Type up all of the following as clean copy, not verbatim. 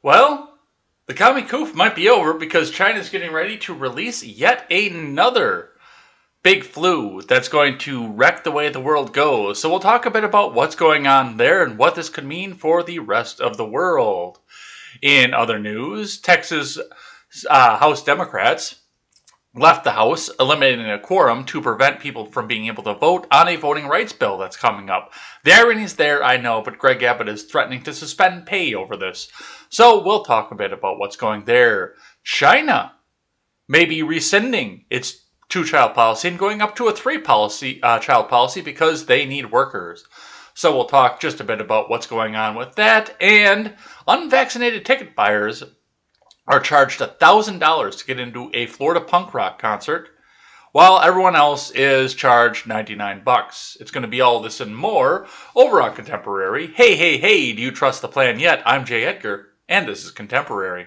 Well, the commie coup might be over because China's getting ready to release yet another big flu that's going to wreck the way the world goes. So we'll talk a bit about what's going on there and what this could mean for the rest of the world. In other news, Texas House Democrats left the House, eliminating a quorum to prevent people from being able to vote on a voting rights bill that's coming up. The irony's there, I know, but Greg Abbott is threatening to suspend pay over this. So we'll talk a bit about what's going there. China may be rescinding its two-child policy and going up to a three-child policy because they need workers. So we'll talk just a bit about what's going on with that. And unvaccinated ticket buyers are charged $1,000 to get into a Florida punk rock concert, while everyone else is charged $99. It's going to be all this and more over on Contemporary. Hey, hey, hey, do you trust the plan yet? I'm Jay Edgar, and this is Contemporary.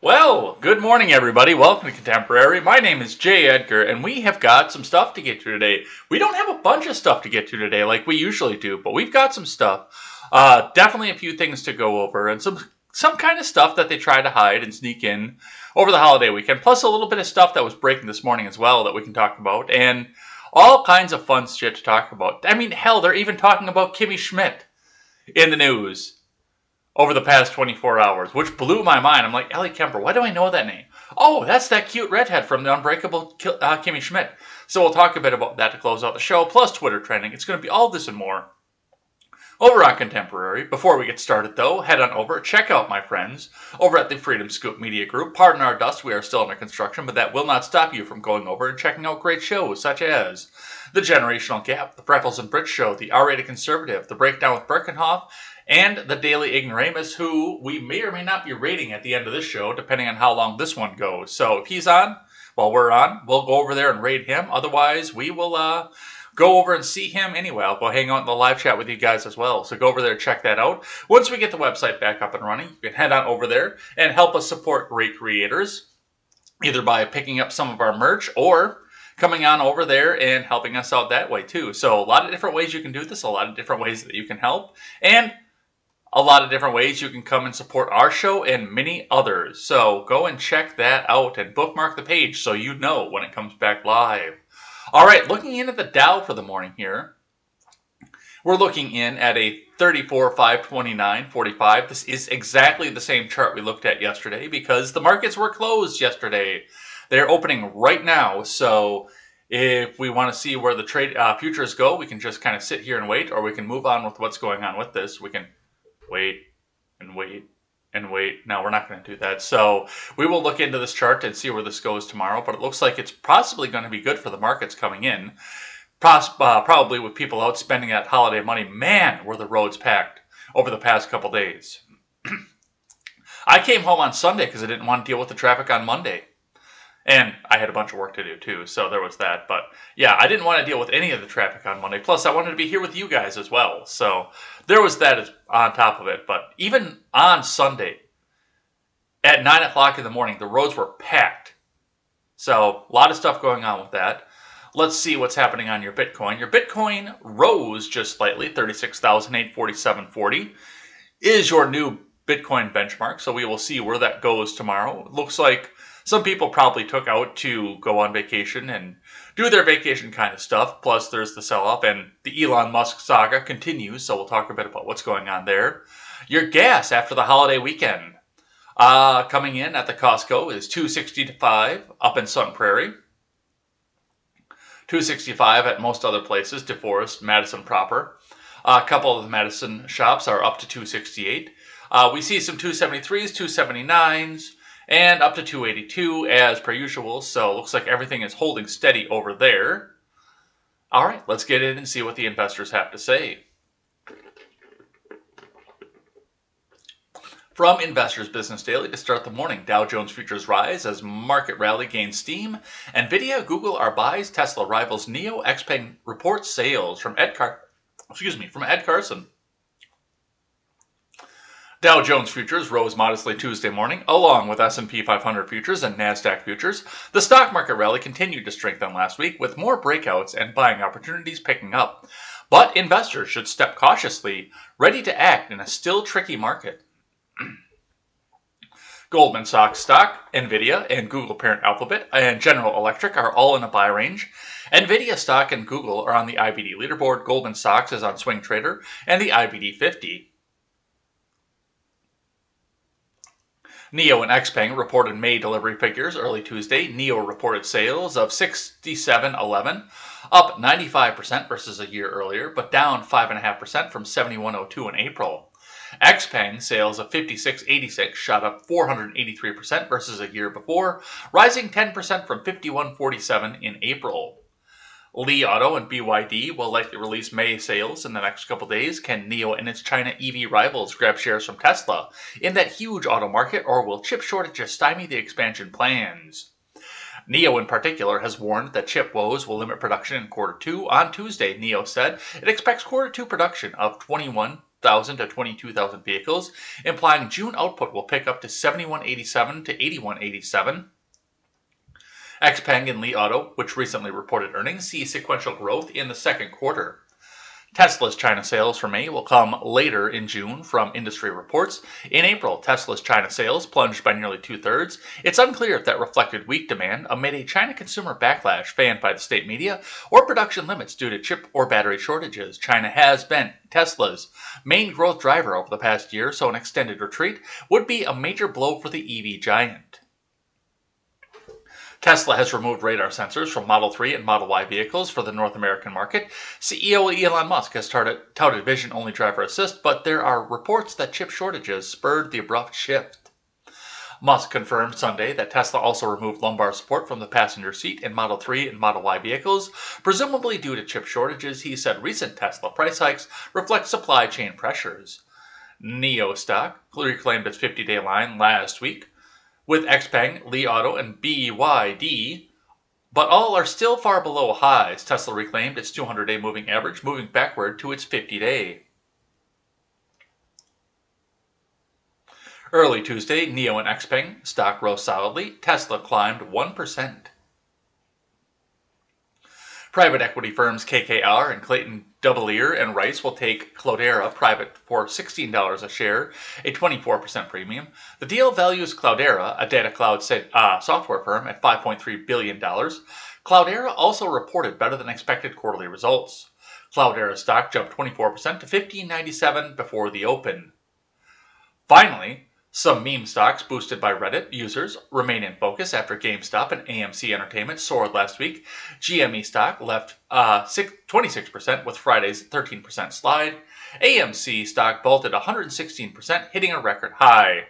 Well, good morning, everybody. Welcome to Contemporary. My name is Jay Edgar, and we have got some stuff to get to today. We don't have a bunch of stuff to get to today like we usually do, but we've got some stuff. Definitely a few things to go over, and some kind of stuff that they try to hide and sneak in over the holiday weekend, plus a little bit of stuff that was breaking this morning as well that we can talk about, and all kinds of fun shit to talk about. I mean, hell, they're even talking about Kimmy Schmidt in the news over the past 24 hours, which blew my mind. I'm like, Ellie Kemper, why do I know that name? Oh, that's that cute redhead from the Unbreakable Kimmy Schmidt. So we'll talk a bit about that to close out the show, plus Twitter trending. It's going to be all this and more over on Contemporary. Before we get started, though, head on over, check out my friends over at the Freedom Scoop Media Group. Pardon our dust, we are still under construction, but that will not stop you from going over and checking out great shows such as The Generational Gap, The Freckles and Brit Show, The R-Rated Conservative, The Breakdown with Birkenhoff, and The Daily Ignoramus, who we may or may not be rating at the end of this show, depending on how long this one goes. So if he's on, while we're on, we'll go over there and rate him. Otherwise, we will go over and see him anyway. I'll go hang out in the live chat with you guys as well. So go over there and check that out. Once we get the website back up and running, you can head on over there and help us support great creators, either by picking up some of our merch or coming on over there and helping us out that way too. So a lot of different ways you can do this, a lot of different ways that you can help, and a lot of different ways you can come and support our show and many others. So go and check that out and bookmark the page so you know when it comes back live. All right, looking in at the Dow for the morning here, we're looking in at a 34,529.45. This is exactly the same chart we looked at yesterday because the markets were closed yesterday. They're opening right now, so if we want to see where the trade futures go, we can just kind of sit here and wait, or we can move on with what's going on with this. We can wait and wait and wait. No, we're not going to do that. So we will look into this chart and see where this goes tomorrow, but it looks like it's possibly going to be good for the markets coming in. Probably with people out spending that holiday money. Man, were the roads packed over the past couple days. I came home on Sunday because I didn't want to deal with the traffic on Monday. And I had a bunch of work to do too, so there was that. But yeah, I didn't want to deal with any of the traffic on Monday. Plus, I wanted to be here with you guys as well. So there was that on top of it. But even on Sunday, at 9 o'clock in the morning, the roads were packed. So a lot of stuff going on with that. Let's see what's happening on your Bitcoin. Your Bitcoin rose just slightly, 36,847.40 is your new Bitcoin benchmark. So we will see where that goes tomorrow. It looks like some people probably took out to go on vacation and do their vacation kind of stuff. Plus, there's the sell-off, and the Elon Musk saga continues, so we'll talk a bit about what's going on there. Your gas after the holiday weekend coming in at the Costco is $2.65 up in Sun Prairie. $2.65 at most other places, DeForest, Madison proper. A couple of the Madison shops are up to $2.68. We see some 273s, 279s, and up to 282 as per usual. So it looks like everything is holding steady over there. All right, let's get in and see what the investors have to say. From Investors Business Daily to start the morning, Dow Jones futures rise as market rally gains steam. Nvidia, Google are buys. Tesla rivals Neo. XPeng reports sales. From Ed Carson. Dow Jones futures rose modestly Tuesday morning, along with S&P 500 futures and Nasdaq futures. The stock market rally continued to strengthen last week, with more breakouts and buying opportunities picking up. But investors should step cautiously, ready to act in a still tricky market. Goldman Sachs stock, Nvidia, and Google parent Alphabet and General Electric are all in a buy range. Nvidia stock and Google are on the IBD leaderboard. Goldman Sachs is on Swing Trader and the IBD 50. Neo and XPeng reported May delivery figures early Tuesday. Neo reported sales of $67.11, up 95% versus a year earlier, but down 5.5% from $71.02 in April. XPeng sales of $56.86 shot up 483% versus a year before, rising 10% from $51.47 in April. Li Auto and BYD will likely release May sales in the next couple days. Can Neo and its China EV rivals grab shares from Tesla in that huge auto market, or will chip shortages stymie the expansion plans? Neo in particular has warned that chip woes will limit production in Q2. On Tuesday, Neo said it expects Q2 production of 21,000 to 22,000 vehicles, implying June output will pick up to 7187 to 8187. XPeng and Li Auto, which recently reported earnings, see sequential growth in the second quarter. Tesla's China sales for May will come later in June from industry reports. In April, Tesla's China sales plunged by nearly two-thirds. It's unclear if that reflected weak demand amid a China consumer backlash fanned by the state media or production limits due to chip or battery shortages. China has been Tesla's main growth driver over the past year, so an extended retreat would be a major blow for the EV giant. Tesla has removed radar sensors from Model 3 and Model Y vehicles for the North American market. CEO Elon Musk has touted vision-only driver assist, but there are reports that chip shortages spurred the abrupt shift. Musk confirmed Sunday that Tesla also removed lumbar support from the passenger seat in Model 3 and Model Y vehicles, presumably due to chip shortages. He said recent Tesla price hikes reflect supply chain pressures. Neo stock reclaimed its 50-day line last week, with XPeng, Li Auto, and BYD, but all are still far below highs. Tesla reclaimed its 200-day moving average, moving backward to its 50-day. Early Tuesday, Neo and XPeng stock rose solidly. Tesla climbed 1%. Private equity firms KKR and Clayton, Dubilier and Rice will take Cloudera private for $16 a share, a 24% premium. The deal values Cloudera, a data cloud software firm, at $5.3 billion. Cloudera also reported better than expected quarterly results. Cloudera stock jumped 24% to $15.97 before the open. Finally, some meme stocks boosted by Reddit users remain in focus after GameStop and AMC Entertainment soared last week. GME stock left 26% with Friday's 13% slide. AMC stock vaulted 116%, hitting a record high.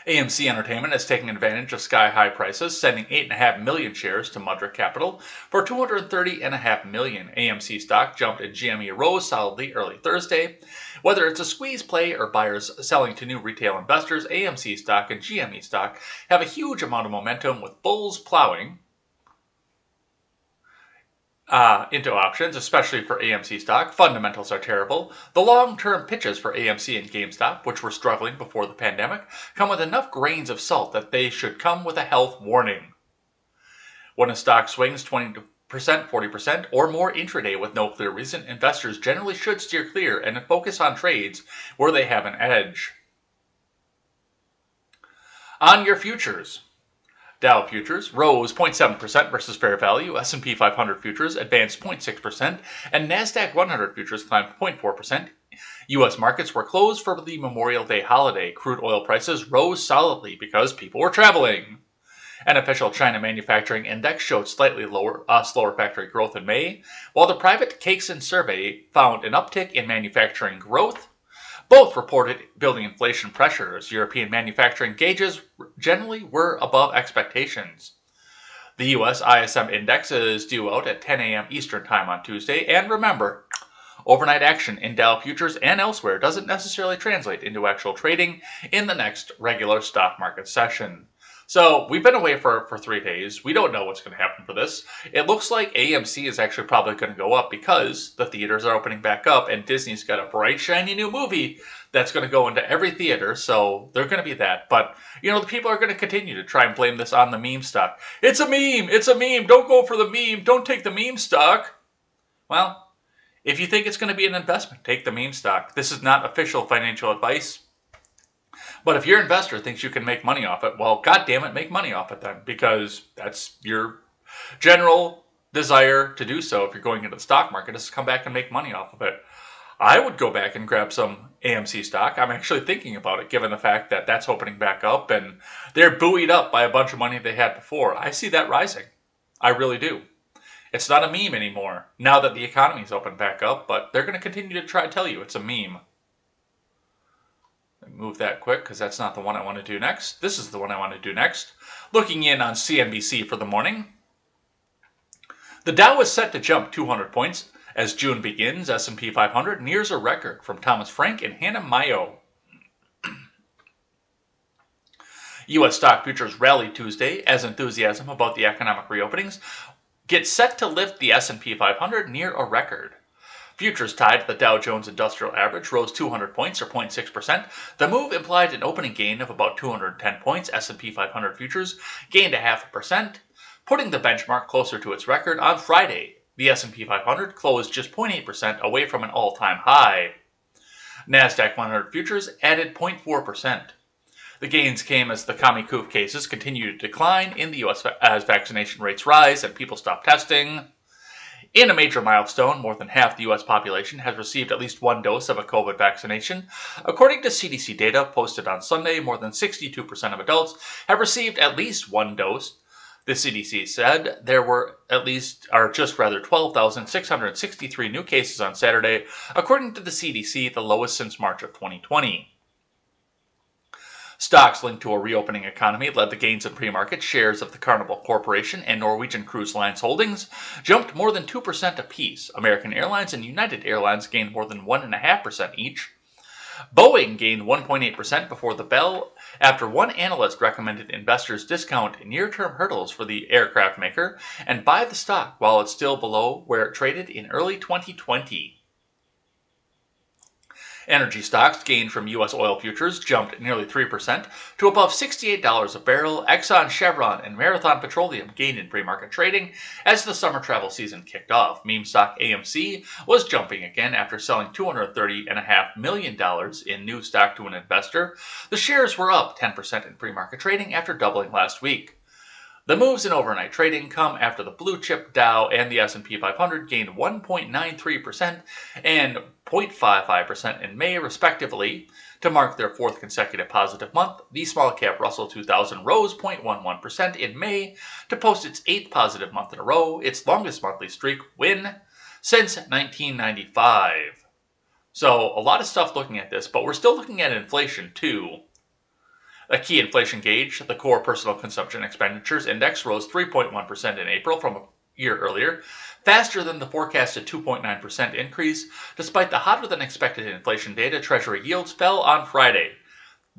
AMC Entertainment is taking advantage of sky-high prices, sending 8.5 million shares to Mudrick Capital for $230.5 million. AMC stock jumped and GME rose solidly early Thursday. Whether it's a squeeze play or buyers selling to new retail investors, AMC stock and GME stock have a huge amount of momentum, with bulls plowing into options, especially for AMC stock. Fundamentals are terrible. The long-term pitches for AMC and GameStop, which were struggling before the pandemic, come with enough grains of salt that they should come with a health warning. When a stock swings 20%, 40%, or more intraday with no clear reason, investors generally should steer clear and focus on trades where they have an edge. On your futures, Dow futures rose 0.7% versus fair value, S&P 500 futures advanced 0.6%, and Nasdaq 100 futures climbed 0.4%. U.S. markets were closed for the Memorial Day holiday. Crude oil prices rose solidly because people were traveling. An official China manufacturing index showed slightly slower factory growth in May, while the private Caixin survey found an uptick in manufacturing growth. Both reported building inflation pressures. European manufacturing gauges generally were above expectations. The U.S. ISM index is due out at 10 a.m. Eastern Time on Tuesday. And remember, Overnight action in Dow futures and elsewhere doesn't necessarily translate into actual trading in the next regular stock market session. So we've been away for 3 days. We don't know what's going to happen for this. It looks like AMC is actually probably going to go up because the theaters are opening back up and Disney's got a bright, shiny new movie that's going to go into every theater. So they're going to be that. But, the people are going to continue to try and blame this on the meme stock. It's a meme. It's a meme. Don't go for the meme. Don't take the meme stock. Well, if you think it's going to be an investment, take the meme stock. This is not official financial advice. But if your investor thinks you can make money off it, well, goddamn it, make money off it then, because that's your general desire to do so if you're going into the stock market, is to come back and make money off of it. I would go back and grab some AMC stock. I'm actually thinking about it, given the fact that that's opening back up and they're buoyed up by a bunch of money they had before. I see that rising. I really do. It's not a meme anymore now that the economy's opened back up, but they're going to continue to try to tell you it's a meme. Move that quick because that's not the one I want to do next. This is the one I want to do next. Looking in on CNBC for the morning. The Dow is set to jump 200 points as June begins. S&P 500 nears a record from Thomas Frank and Hannah Mayo. U.S. stock futures rallied Tuesday as enthusiasm about the economic reopenings gets set to lift the S&P 500 near a record. Futures tied to the Dow Jones Industrial Average rose 200 points or 0.6%. The move implied an opening gain of about 210 points. S&P 500 futures gained 0.5%, putting the benchmark closer to its record on Friday. The S&P 500 closed just 0.8% away from an all-time high. NASDAQ 100 futures added 0.4%. The gains came as the Commie-Coop cases continue to decline in the U.S. as vaccination rates rise and people stop testing. In a major milestone, more than half the U.S. population has received at least one dose of a COVID vaccination. According to CDC data posted on Sunday, more than 62% of adults have received at least one dose. The CDC said there were just 12,663 new cases on Saturday, according to the CDC, the lowest since March of 2020. Stocks linked to a reopening economy led the gains in pre-market. Shares of the Carnival Corporation and Norwegian Cruise Lines Holdings jumped more than 2% apiece. American Airlines and United Airlines gained more than 1.5% each. Boeing gained 1.8% before the bell after one analyst recommended investors discount near-term hurdles for the aircraft maker and buy the stock while it's still below where it traded in early 2020. Energy stocks gained from U.S. oil futures jumped nearly 3% to above $68 a barrel. Exxon, Chevron, and Marathon Petroleum gained in pre-market trading as the summer travel season kicked off. Meme stock AMC was jumping again after selling $230.5 million in new stock to an investor. The shares were up 10% in pre-market trading after doubling last week. The moves in overnight trading come after the blue chip Dow and the S&P 500 gained 1.93% and 0.55% in May, respectively, to mark their fourth consecutive positive month. The small cap Russell 2000 rose 0.11% in May to post its eighth positive month in a row, its longest monthly streak win since 1995. So a lot of stuff looking at this, but we're still looking at inflation too. A key inflation gauge, the Core Personal Consumption Expenditures Index, rose 3.1% in April from a year earlier, faster than the forecasted 2.9% increase. Despite the hotter-than-expected inflation data, Treasury yields fell on Friday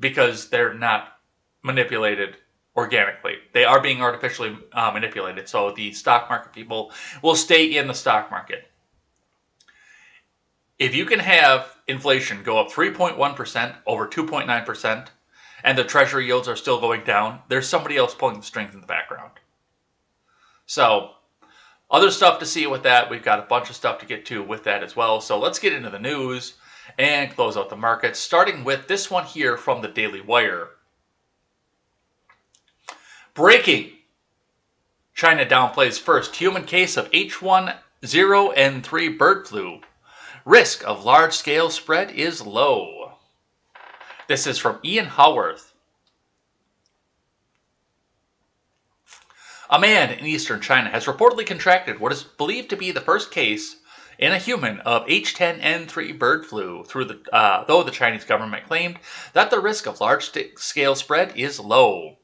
because they're not manipulated organically. They are being artificially manipulated, so the stock market people will stay in the stock market. If you can have inflation go up 3.1% over 2.9%, and the Treasury yields are still going down, there's somebody else pulling the strings in the background. So, other stuff to see with that. We've got a bunch of stuff to get to with that as well. So let's get into the news and close out the markets, starting with this one here from the Daily Wire. Breaking. China downplays first human case of H1N1 bird flu. Risk of large-scale spread is low. This is from Ian Howarth. A man in eastern China has reportedly contracted what is believed to be the first case in a human of H10N3 bird flu, though the Chinese government claimed that the risk of large-scale spread is low.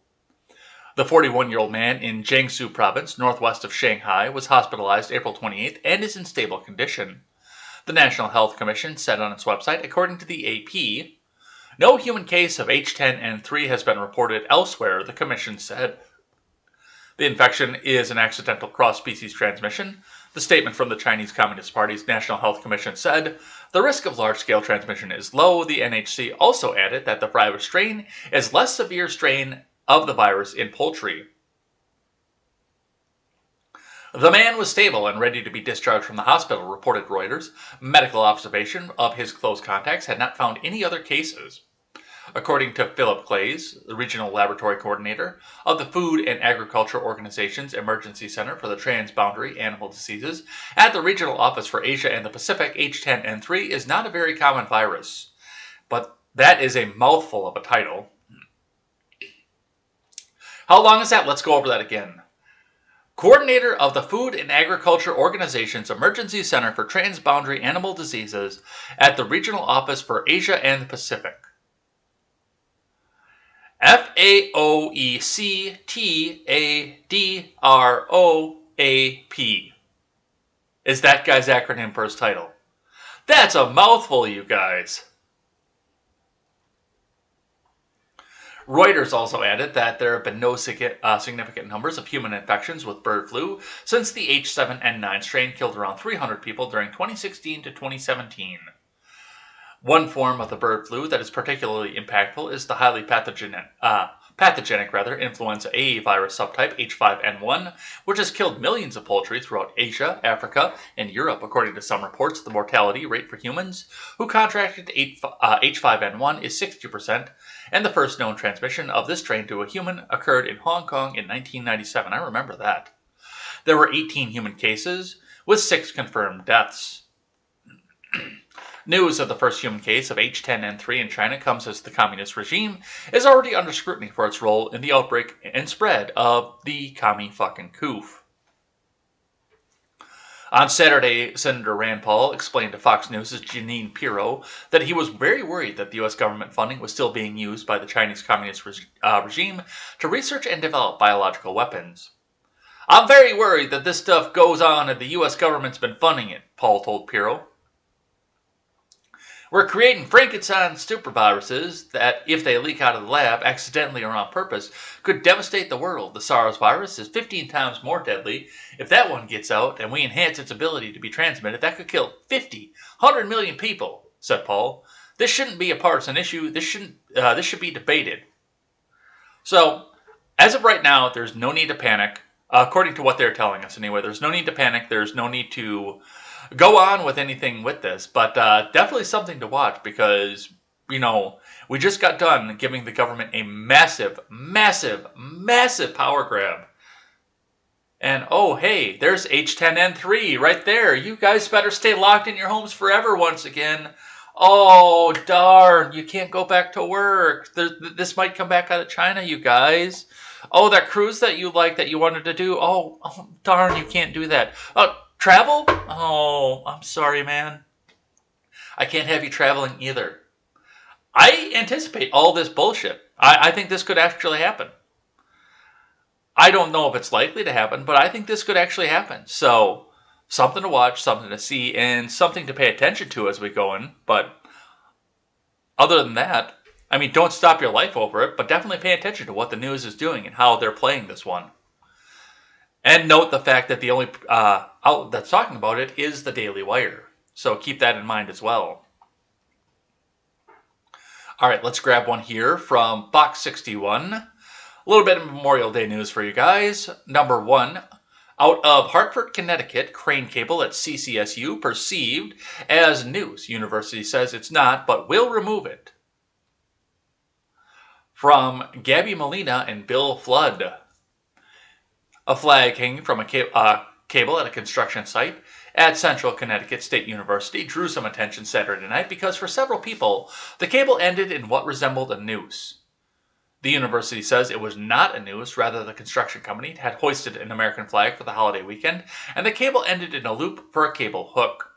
The 41-year-old man in Jiangsu province, northwest of Shanghai, was hospitalized April 28th and is in stable condition. The National Health Commission said on its website, according to the AP, no human case of H10N3 has been reported elsewhere, the commission said. The infection is an accidental cross-species transmission. The statement from the Chinese Communist Party's National Health Commission said, the risk of large-scale transmission is low. The NHC also added that the virus strain is less severe strain of the virus in poultry. The man was stable and ready to be discharged from the hospital, reported Reuters. Medical observation of his close contacts had not found any other cases. According to Philip Clays, the regional laboratory coordinator of the Food and Agriculture Organization's Emergency Center for the Transboundary Animal Diseases at the Regional Office for Asia and the Pacific, H10N3 is not a very common virus. But that is a mouthful of a title. How long is that? Let's go over that again. Coordinator of the Food and Agriculture Organization's Emergency Center for Transboundary Animal Diseases at the Regional Office for Asia and the Pacific. FAOECTADROAP is that guy's acronym for his title. That's a mouthful, you guys. Reuters also added that there have been no significant numbers of human infections with bird flu since the H7N9 strain killed around 300 people during 2016 to 2017. One form of the bird flu that is particularly impactful is the highly pathogenic influenza A virus subtype H5N1, which has killed millions of poultry throughout Asia, Africa, and Europe. According to some reports, the mortality rate for humans who contracted H5N1 is 60%, and the first known transmission of this strain to a human occurred in Hong Kong in 1997. I remember that. There were 18 human cases, with 6 confirmed deaths. News of the first human case of H10N3 in China comes as the communist regime is already under scrutiny for its role in the outbreak and spread of the commie-fucking-coof. On Saturday, Senator Rand Paul explained to Fox News' Jeanine Pirro that he was very worried that the U.S. government funding was still being used by the Chinese communist regime to research and develop biological weapons. I'm very worried that this stuff goes on and the U.S. government's been funding it, Paul told Pirro. We're creating Frankenstein superviruses that, if they leak out of the lab, accidentally or on purpose, could devastate the world. The SARS virus is 15 times more deadly. If that one gets out and we enhance its ability to be transmitted, that could kill 100 million people, said Paul. This shouldn't be a partisan issue. This should be debated. So, as of right now, there's no need to panic. According to what they're telling us anyway, there's no need to panic. There's no need to go on with anything with this, but definitely something to watch because, you know, we just got done giving the government a massive, massive, massive power grab. And, oh, hey, there's H10N3 right there. You guys better stay locked in your homes forever once again. Oh, darn, you can't go back to work. This might come back out of China, you guys. Oh, that cruise that you liked that you wanted to do. Oh, darn, you can't do that. Travel? Oh, I'm sorry, man. I can't have you traveling either. I anticipate all this bullshit. I think this could actually happen. I don't know if it's likely to happen, but I think this could actually happen. So, something to watch, something to see, and something to pay attention to as we go in. But other than that, I mean, don't stop your life over it, but definitely pay attention to what the news is doing and how they're playing this one. And note the fact that the only outlet that's talking about it is the Daily Wire. So keep that in mind as well. All right, let's grab one here from Fox 61. A little bit of Memorial Day news for you guys. Number 1, out of Hartford, Connecticut, crane cable at CCSU perceived as news. University says it's not, but will remove it. From Gabby Molina and Bill Flood. A flag hanging from a cable at a construction site at Central Connecticut State University drew some attention Saturday night because for several people, the cable ended in what resembled a noose. The university says it was not a noose, rather the construction company had hoisted an American flag for the holiday weekend, and the cable ended in a loop for a cable hook.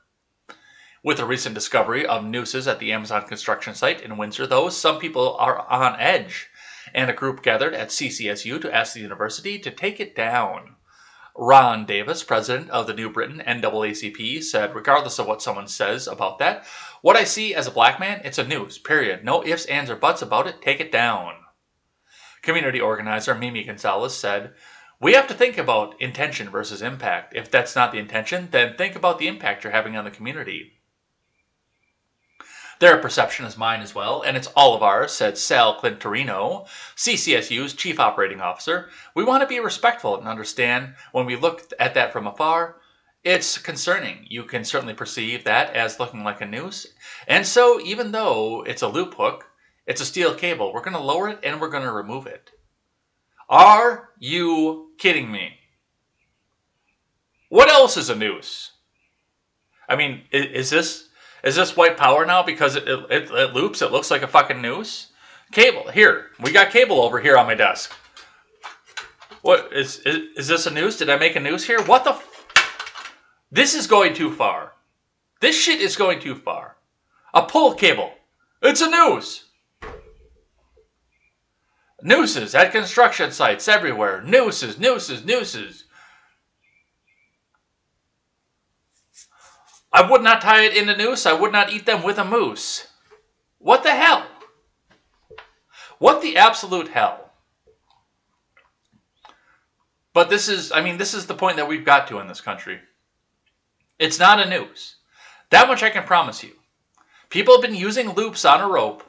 With the recent discovery of nooses at the Amazon construction site in Windsor, though, some people are on edge, and a group gathered at CCSU to ask the university to take it down. Ron Davis, president of the New Britain NAACP, said, regardless of what someone says about that, what I see as a black man, it's a noose, period. No ifs, ands, or buts about it. Take it down. Community organizer Mimi Gonzalez said, we have to think about intention versus impact. If that's not the intention, then think about the impact you're having on the community. Their perception is mine as well, and it's all of ours, said Sal Clintorino, CCSU's chief operating officer. We want to be respectful and understand when we look at that from afar, it's concerning. You can certainly perceive that as looking like a noose. And so, even though it's a loop hook, it's a steel cable, we're going to lower it and we're going to remove it. Are you kidding me? What else is a noose? I mean, is this white power now because it loops? It looks like a fucking noose? Cable. Here. We got cable over here on my desk. What? Is this a noose? Did I make a noose here? What the? This is going too far. This shit is going too far. A pull cable. It's a noose. Nooses at construction sites everywhere. Nooses, nooses, nooses. I would not tie it in a noose. I would not eat them with a moose. What the hell? What the absolute hell? But this is the point that we've got to in this country. It's not a noose. That much I can promise you. People have been using loops on a rope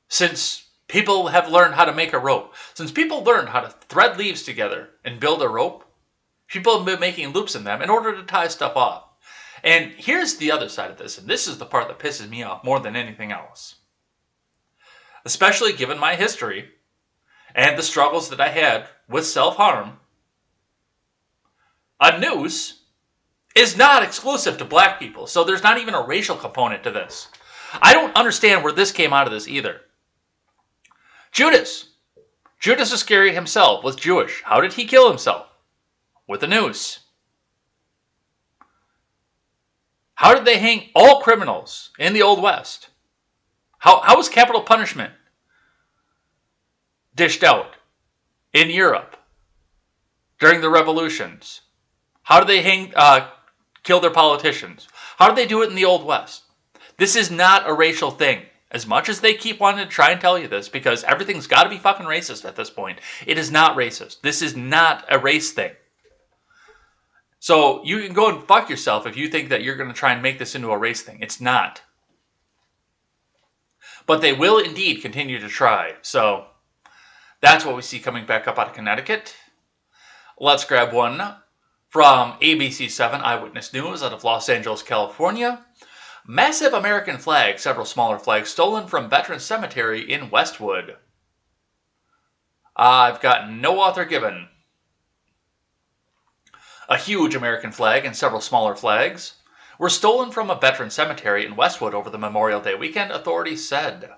since people have learned how to make a rope. Since people learned how to thread leaves together and build a rope, people have been making loops in them in order to tie stuff off. And here's the other side of this, and this is the part that pisses me off more than anything else. Especially given my history and the struggles that I had with self-harm, a noose is not exclusive to black people, so there's not even a racial component to this. I don't understand where this came out of this either. Judas Iscariot himself was Jewish. How did he kill himself? With a noose. How did they hang all criminals in the Old West? How was capital punishment dished out in Europe during the revolutions? How did they kill their politicians? How did they do it in the Old West? This is not a racial thing. As much as they keep wanting to try and tell you this, because everything's got to be fucking racist at this point. It is not racist. This is not a race thing. So you can go and fuck yourself if you think that you're going to try and make this into a race thing. It's not. But they will indeed continue to try. So that's what we see coming back up out of Connecticut. Let's grab one from ABC7 Eyewitness News out of Los Angeles, California. Massive American flag, several smaller flags stolen from Veterans Cemetery in Westwood. I've got no author given. A huge American flag and several smaller flags were stolen from a veteran cemetery in Westwood over the Memorial Day weekend, authorities said.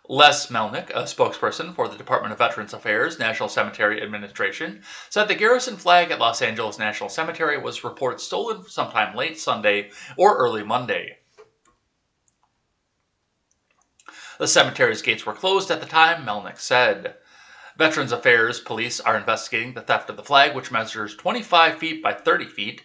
Les Melnick, a spokesperson for the Department of Veterans Affairs National Cemetery Administration, said the garrison flag at Los Angeles National Cemetery was reported stolen sometime late Sunday or early Monday. The cemetery's gates were closed at the time, Melnick said. Veterans Affairs police are investigating the theft of the flag, which measures 25 feet by 30 feet.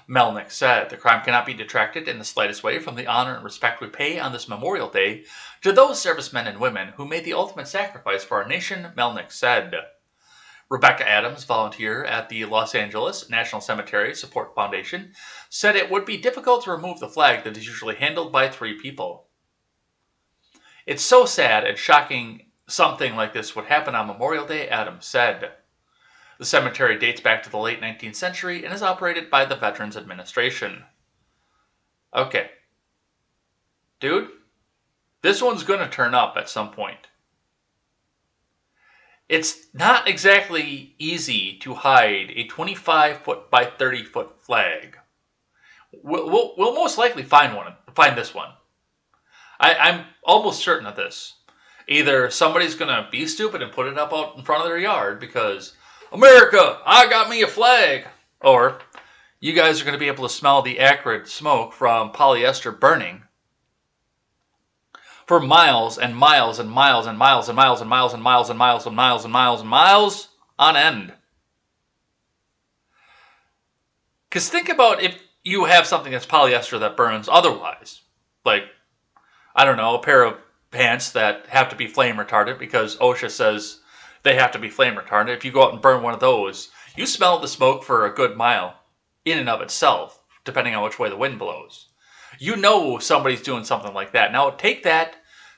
Melnick said the crime cannot be detracted in the slightest way from the honor and respect we pay on this Memorial Day to those servicemen and women who made the ultimate sacrifice for our nation, Melnick said. Rebecca Adams, volunteer at the Los Angeles National Cemetery Support Foundation, said it would be difficult to remove the flag that is usually handled by 3 people. It's so sad and shocking something like this would happen on Memorial Day, Adams said. The cemetery dates back to the late 19th century and is operated by the Veterans Administration. Okay. Dude, this one's going to turn up at some point. It's not exactly easy to hide a 25-foot by 30-foot flag. We'll most likely find this one. I'm almost certain of this. Either somebody's going to be stupid and put it up out in front of their yard because, America, I got me a flag. Or you guys are going to be able to smell the acrid smoke from polyester burning for miles and miles and miles and miles and miles and miles and miles and miles and miles and miles and miles on end. Because think about if you have something that's polyester that burns otherwise. Like, I don't know, a pair of pants that have to be flame retardant because OSHA says they have to be flame retardant. If you go out and burn one of those, you smell the smoke for a good mile in and of itself, depending on which way the wind blows. You know somebody's doing something like that. Now take that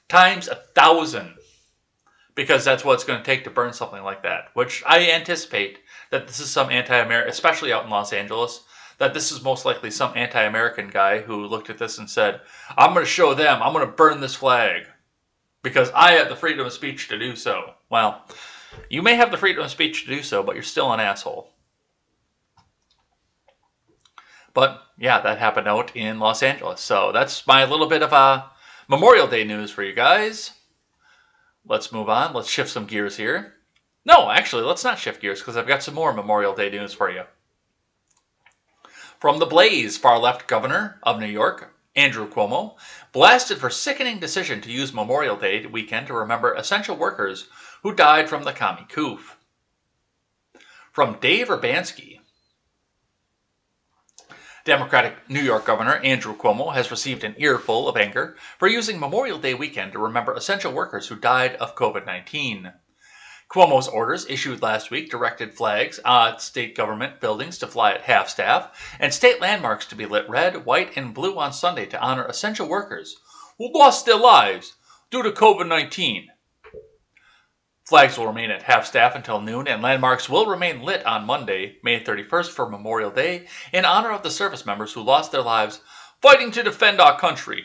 times 1,000, because that's what it's going to take to burn something like that, which I anticipate that this is some anti-American, especially out in Los Angeles, that this is most likely some anti-American guy who looked at this and said, I'm going to show them, I'm going to burn this flag because I have the freedom of speech to do so. Well, you may have the freedom of speech to do so, but you're still an asshole. But yeah, that happened out in Los Angeles. So that's my little bit of Memorial Day news for you guys. Let's move on. Let's shift some gears here. No, actually, let's not shift gears because I've got some more Memorial Day news for you. From the Blaze, far-left governor of New York, Andrew Cuomo, blasted for sickening decision to use Memorial Day weekend to remember essential workers who died from the commie coup. From Dave Urbanski, Democratic New York Governor Andrew Cuomo has received an earful of anger for using Memorial Day weekend to remember essential workers who died of COVID-19. Cuomo's orders issued last week directed flags at state government buildings to fly at half-staff and state landmarks to be lit red, white, and blue on Sunday to honor essential workers who lost their lives due to COVID-19. Flags will remain at half-staff until noon, and landmarks will remain lit on Monday, May 31st, for Memorial Day in honor of the service members who lost their lives fighting to defend our country.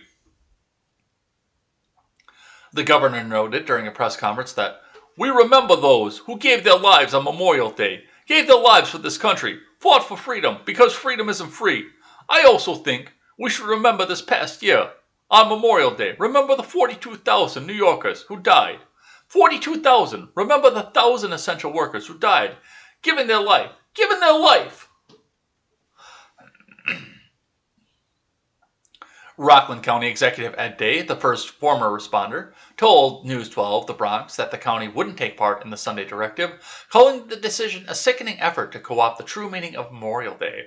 The governor noted during a press conference that we remember those who gave their lives on Memorial Day, gave their lives for this country, fought for freedom because freedom isn't free. I also think we should remember this past year, on Memorial Day, remember the 42,000 New Yorkers who died. 42,000. Remember the 1,000 essential workers who died, giving their life. Rockland County Executive Ed Day, the first former responder, told News 12 The Bronx that the county wouldn't take part in the Sunday directive, calling the decision a sickening effort to co-opt the true meaning of Memorial Day.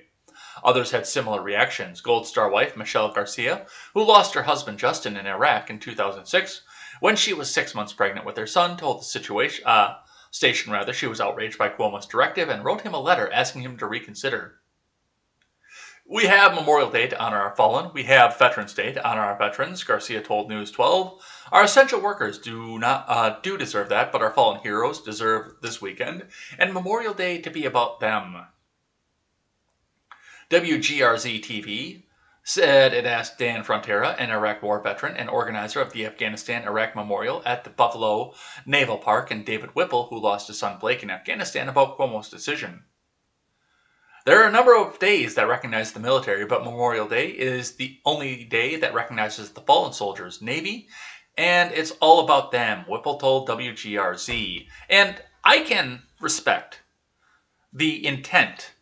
Others had similar reactions. Gold Star wife Michelle Garcia, who lost her husband Justin in Iraq in 2006, when she was 6 months pregnant with their son, told the station she was outraged by Cuomo's directive and wrote him a letter asking him to reconsider. We have Memorial Day to honor our fallen. We have Veterans Day to honor our veterans, Garcia told News 12. Our essential workers do deserve that, but our fallen heroes deserve this weekend, and Memorial Day to be about them. WGRZ-TV said it asked Dan Frontera, an Iraq War veteran and organizer of the Afghanistan-Iraq Memorial at the Buffalo Naval Park, and David Whipple, who lost his son Blake in Afghanistan, about Cuomo's decision. There are a number of days that recognize the military, but Memorial Day is the only day that recognizes the fallen soldiers, Navy, and it's all about them, Whipple told WGRZ. And I can respect the intent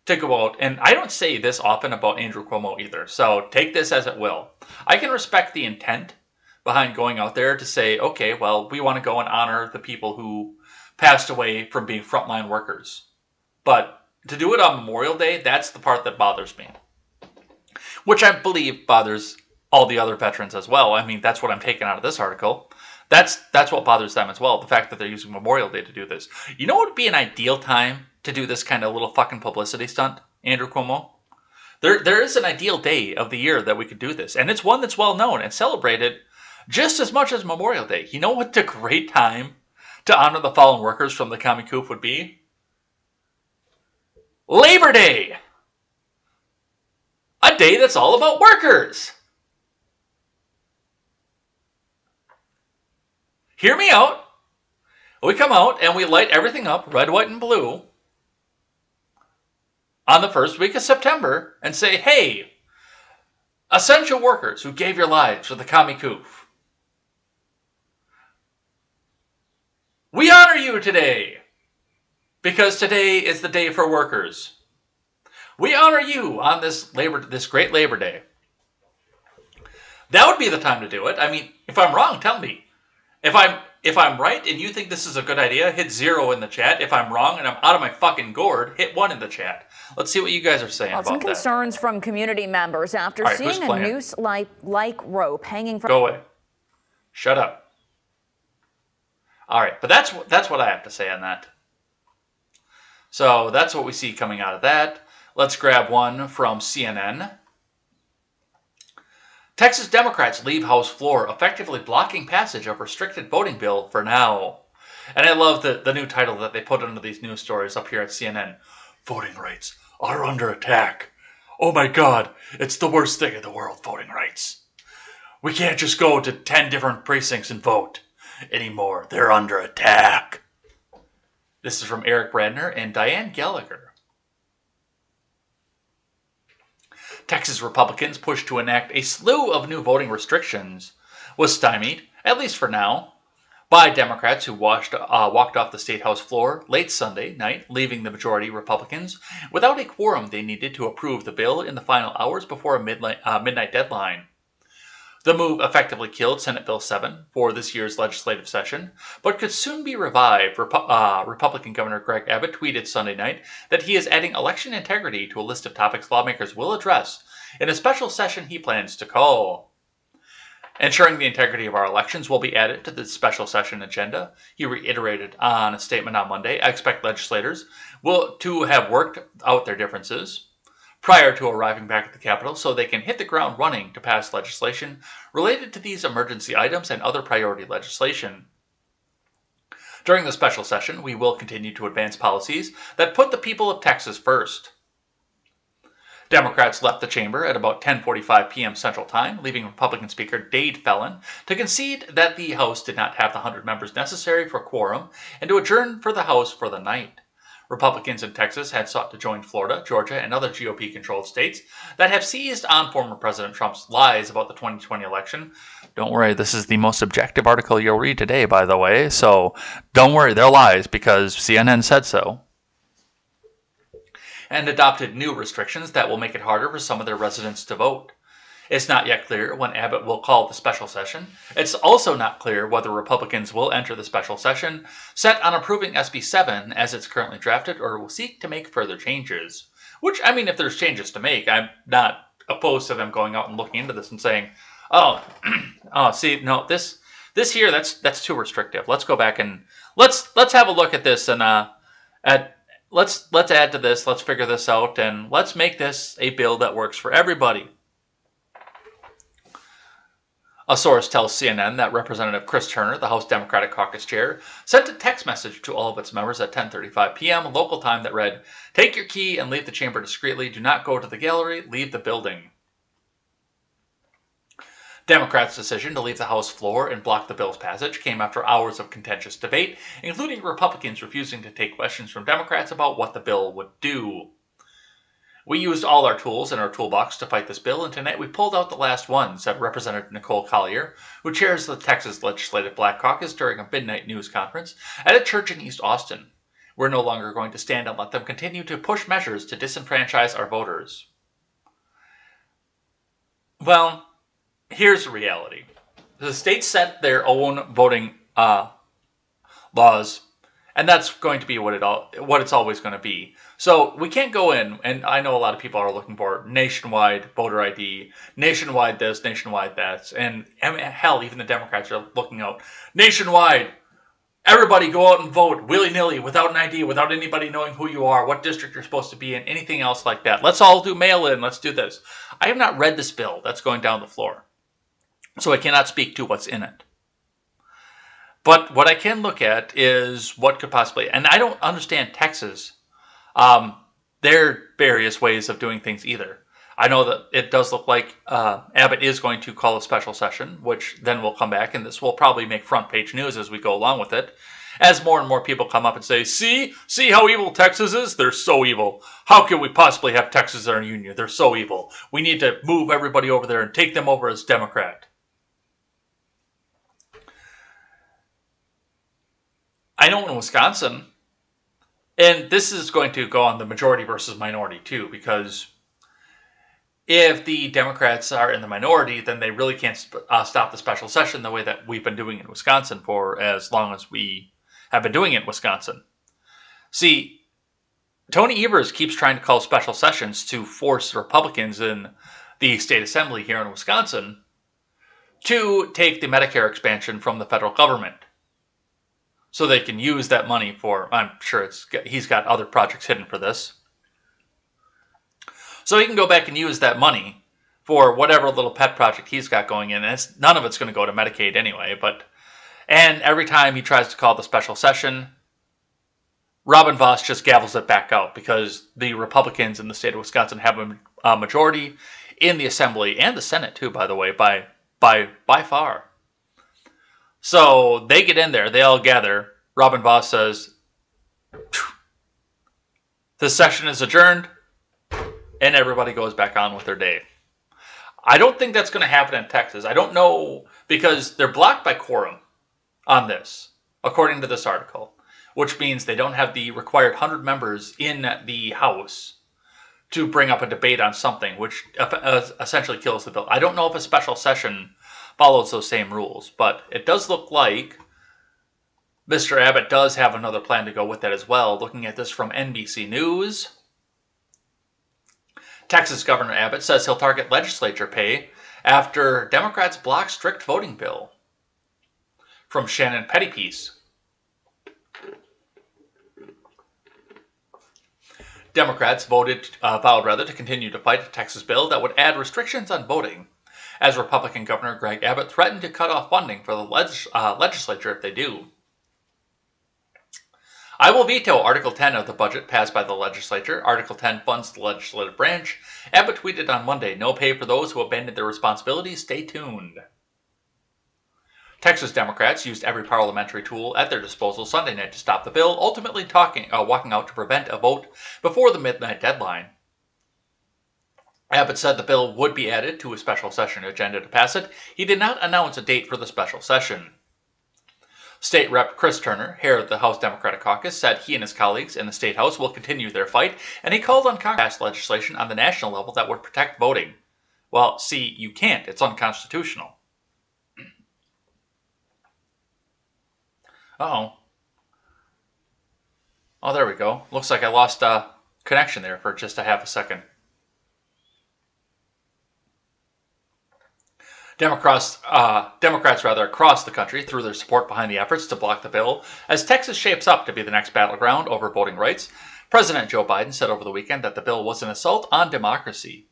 to go out, and I don't say this often about Andrew Cuomo either, so take this as it will. I can respect the intent behind going out there to say, okay, well, we want to go and honor the people who passed away from being frontline workers. But to do it on Memorial Day, that's the part that bothers me. Which I believe bothers all the other veterans as well. I mean, that's what I'm taking out of this article. That's what bothers them as well, the fact that they're using Memorial Day to do this. You know what would be an ideal time to do this kind of little fucking publicity stunt, Andrew Cuomo? There is an ideal day of the year that we could do this, and it's one that's well known and celebrated just as much as Memorial Day. You know what the great time to honor the fallen workers from the commie coup would be? Labor Day! A day that's all about workers! Hear me out. We come out and we light everything up, red, white, and blue, on the first week of September and say, hey, essential workers who gave your lives for the commie coup, we honor you today because today is the day for workers. We honor you on this great Labor Day. That would be the time to do it. I mean, if I'm wrong, tell me. If I'm if I'm right and you think this is a good idea, hit 0 in the chat. If I'm wrong and I'm out of my fucking gourd, hit 1 in the chat. Let's see what you guys are saying about that. Some concerns from community members after seeing a noose-like rope hanging from... Go away. Shut up. All right, but that's what I have to say on that. So that's what we see coming out of that. Let's grab one from CNN. Texas Democrats leave House floor, effectively blocking passage of restricted voting bill for now. And I love the new title that they put under these news stories up here at CNN. Voting rights are under attack. Oh my God, it's the worst thing in the world, voting rights. We can't just go to 10 different precincts and vote anymore. They're under attack. This is from Eric Bradner and Diane Gallagher. Texas Republicans push to enact a slew of new voting restrictions was stymied, at least for now, by Democrats who walked off the State House floor late Sunday night, leaving the majority Republicans without a quorum they needed to approve the bill in the final hours before a midnight deadline. The move effectively killed Senate Bill 7 for this year's legislative session, but could soon be revived. Republican Governor Greg Abbott tweeted Sunday night that he is adding election integrity to a list of topics lawmakers will address in a special session he plans to call. Ensuring the integrity of our elections will be added to the special session agenda, he reiterated on a statement on Monday. I expect legislators to have worked out their differences prior to arriving back at the Capitol so they can hit the ground running to pass legislation related to these emergency items and other priority legislation. During the special session, we will continue to advance policies that put the people of Texas first. Democrats left the chamber at about 10:45 p.m. Central Time, leaving Republican Speaker Dade Phelan to concede that the House did not have the 100 members necessary for quorum and to adjourn for the House for the night. Republicans in Texas had sought to join Florida, Georgia, and other GOP-controlled states that have seized on former President Trump's lies about the 2020 election. Don't worry, this is the most objective article you'll read today, by the way, so don't worry, they're lies because CNN said so. And adopted new restrictions that will make it harder for some of their residents to vote. It's not yet clear when Abbott will call the special session. It's also not clear whether Republicans will enter the special session, set on approving SB 7 as it's currently drafted, or will seek to make further changes. Which, I mean, if there's changes to make, I'm not opposed to them going out and looking into this and saying, oh, see, no, this here, that's too restrictive. Let's go back and let's have a look at this and let's add to this, let's figure this out, and let's make this a bill that works for everybody. A source tells CNN that Representative Chris Turner, the House Democratic Caucus chair, sent a text message to all of its members at 10:35 p.m. local time that read, "Take your key and leave the chamber discreetly. Do not go to the gallery. Leave the building." Democrats' decision to leave the House floor and block the bill's passage came after hours of contentious debate, including Republicans refusing to take questions from Democrats about what the bill would do. We used all our tools in our toolbox to fight this bill, and tonight we pulled out the last one, said Representative Nicole Collier, who chairs the Texas Legislative Black Caucus during a midnight news conference at a church in East Austin. We're no longer going to stand and let them continue to push measures to disenfranchise our voters. Well, here's the reality. The states set their own voting laws, and that's going to be what it's always going to be. So we can't go in, and I know a lot of people are looking for nationwide voter ID, nationwide this, nationwide that, and hell, even the Democrats are looking out. Nationwide, everybody go out and vote willy-nilly, without an ID, without anybody knowing who you are, what district you're supposed to be in, anything else like that. Let's all do mail-in, let's do this. I have not read this bill that's going down the floor, so I cannot speak to what's in it. But what I can look at is what could possibly, and I don't understand Texas, their various ways of doing things either. I know that it does look like Abbott is going to call a special session, which then will come back, and this will probably make front page news as we go along with it. As more and more people come up and say, see how evil Texas is? They're so evil. How can we possibly have Texas in our union? They're so evil. We need to move everybody over there and take them over as Democrat. I know in Wisconsin, and this is going to go on the majority versus minority too, because, I mean, hell, even the Democrats are looking out. Nationwide, everybody go out and vote willy-nilly, without anybody knowing who you are, what district you're supposed to be in, anything else like that. Let's all do mail-in, let's do this. I have not read this bill that's going down the floor, so I cannot speak to what's in it. But what I can look at is what could possibly, and I don't understand Texas, their various ways of doing things either. I know that it does look like Abbott is going to call a special session, which then will come back, and this will probably make front page news as we go along with it. As more and more people come up and say, see how evil Texas is? They're so evil. We need to move everybody over there and take them over as Democrat. if the Democrats are in the minority, then they really can't stop the special session the way that we've been doing in Wisconsin for as long as we have been doing it in Wisconsin. See, Tony Evers keeps trying to call special sessions to force Republicans in the state assembly here in Wisconsin to take the Medicare expansion from the federal government so they can use that money for, I'm sure he's got other projects hidden for this. So he can go back and use that money for whatever little pet project he's got going in. And none of it's going to go to Medicaid anyway. And every time he tries to call the special session, Robin Vos just gavels it back out because the Republicans in the state of Wisconsin have a majority in the Assembly and the Senate too, by the way, by far. So they get in there, they all gather. Robin Vos says, "The session is adjourned," and everybody goes back on with their day. I don't think that's going to happen in Texas. I don't know, because they're blocked by quorum on this, according to this article, which means they don't have the required 100 members in the House to bring up a debate on something, which essentially kills the bill. I don't know if a special session follows those same rules, but it does look like Mr. Abbott does have another plan to go with that as well. Looking at this from NBC News, Texas Governor Abbott says he'll target legislature pay after Democrats block strict voting bill. From Shannon Pettypiece, Democrats vowed to continue to fight a Texas bill that would add restrictions on voting, as Republican Governor Greg Abbott threatened to cut off funding for the legislature if they do. "I will veto Article 10 of the budget passed by the legislature. Article 10 funds the legislative branch." Abbott tweeted on Monday, "No pay for those who abandoned their responsibilities. Stay tuned." Texas Democrats used every parliamentary tool at their disposal Sunday night to stop the bill, ultimately walking out to prevent a vote before the midnight deadline. Abbott said the bill would be added to a special session agenda to pass it. He did not announce a date for the special session. State Rep. Chris Turner, head of the House Democratic Caucus, said he and his colleagues in the State House will continue their fight, and he called on Congress to pass legislation on the national level that would protect voting. Well, see, you can't. It's unconstitutional. Uh-oh. Oh, there we go. Looks like I lost connection there for just a half a second. Democrats across the country threw their support behind the efforts to block the bill as Texas shapes up to be the next battleground over voting rights. President Joe Biden said over the weekend that the bill was an assault on democracy.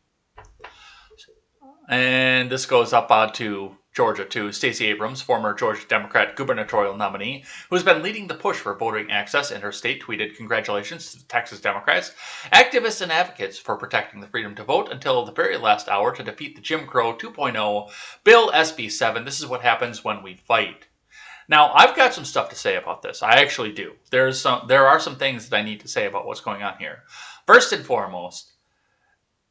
And this goes up onto Georgia too. Stacey Abrams, former Georgia Democrat gubernatorial nominee, who's been leading the push for voting access in her state, tweeted congratulations to the Texas Democrats, activists and advocates for protecting the freedom to vote until the very last hour to defeat the Jim Crow 2.0 Bill SB 7. This is what happens when we fight. Now, I've got some stuff to say about this. I actually do. There are some things that I need to say about what's going on here. First and foremost,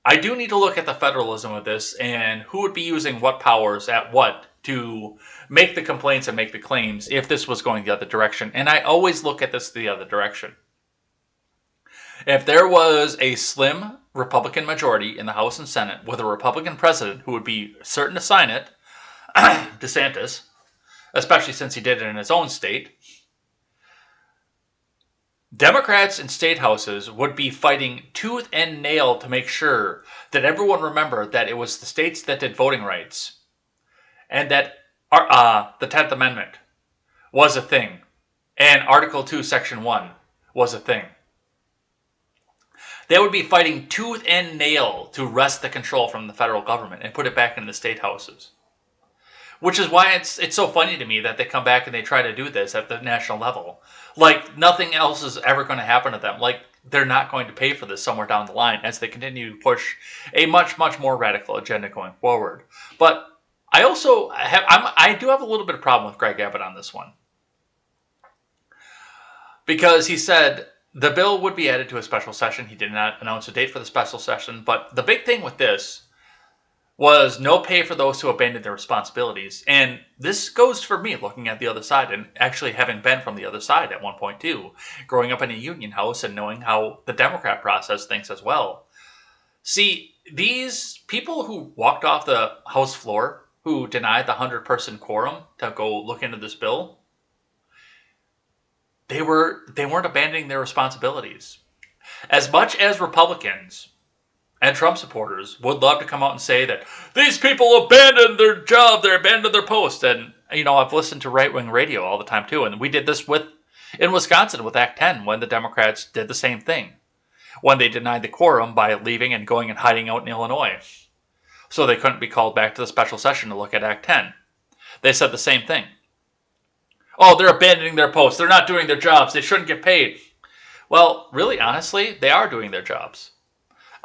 I do need to look at the federalism of this and who would be using what powers at what to make the complaints and make the claims if this was going the other direction. And I always look at this the other direction. If there was a slim Republican majority in the House and Senate with a Republican president who would be certain to sign it, DeSantis, especially since he did it in his own state, Democrats in state houses would be fighting tooth and nail to make sure that everyone remembered that it was the states that did voting rights and that the 10th Amendment was a thing and Article 2, Section 1 was a thing. They would be fighting tooth and nail to wrest the control from the federal government and put it back in the state houses. Which is why it's so funny to me that they come back and they try to do this at the national level. Like, nothing else is ever going to happen to them. Like, they're not going to pay for this somewhere down the line as they continue to push a much, much more radical agenda going forward. But I also I do have a little bit of problem with Greg Abbott on this one. Because he said the bill would be added to a special session. He did not announce a date for the special session. But the big thing with this was no pay for those who abandoned their responsibilities. And this goes for me looking at the other side and actually having been from the other side at one point too, growing up in a union house and knowing how the Democrat process thinks as well. See, these people who walked off the House floor, who denied the 100-person quorum to go look into this bill, they weren't abandoning their responsibilities. As much as Republicans and Trump supporters would love to come out and say that these people abandoned their job, they abandoned their post, and I've listened to right-wing radio all the time too, and we did this in Wisconsin with Act 10 when the Democrats did the same thing, when they denied the quorum by leaving and going and hiding out in Illinois, so they couldn't be called back to the special session to look at Act 10. They said the same thing. Oh, they're abandoning their posts. They're not doing their jobs. They shouldn't get paid. Well, really, honestly, they are doing their jobs.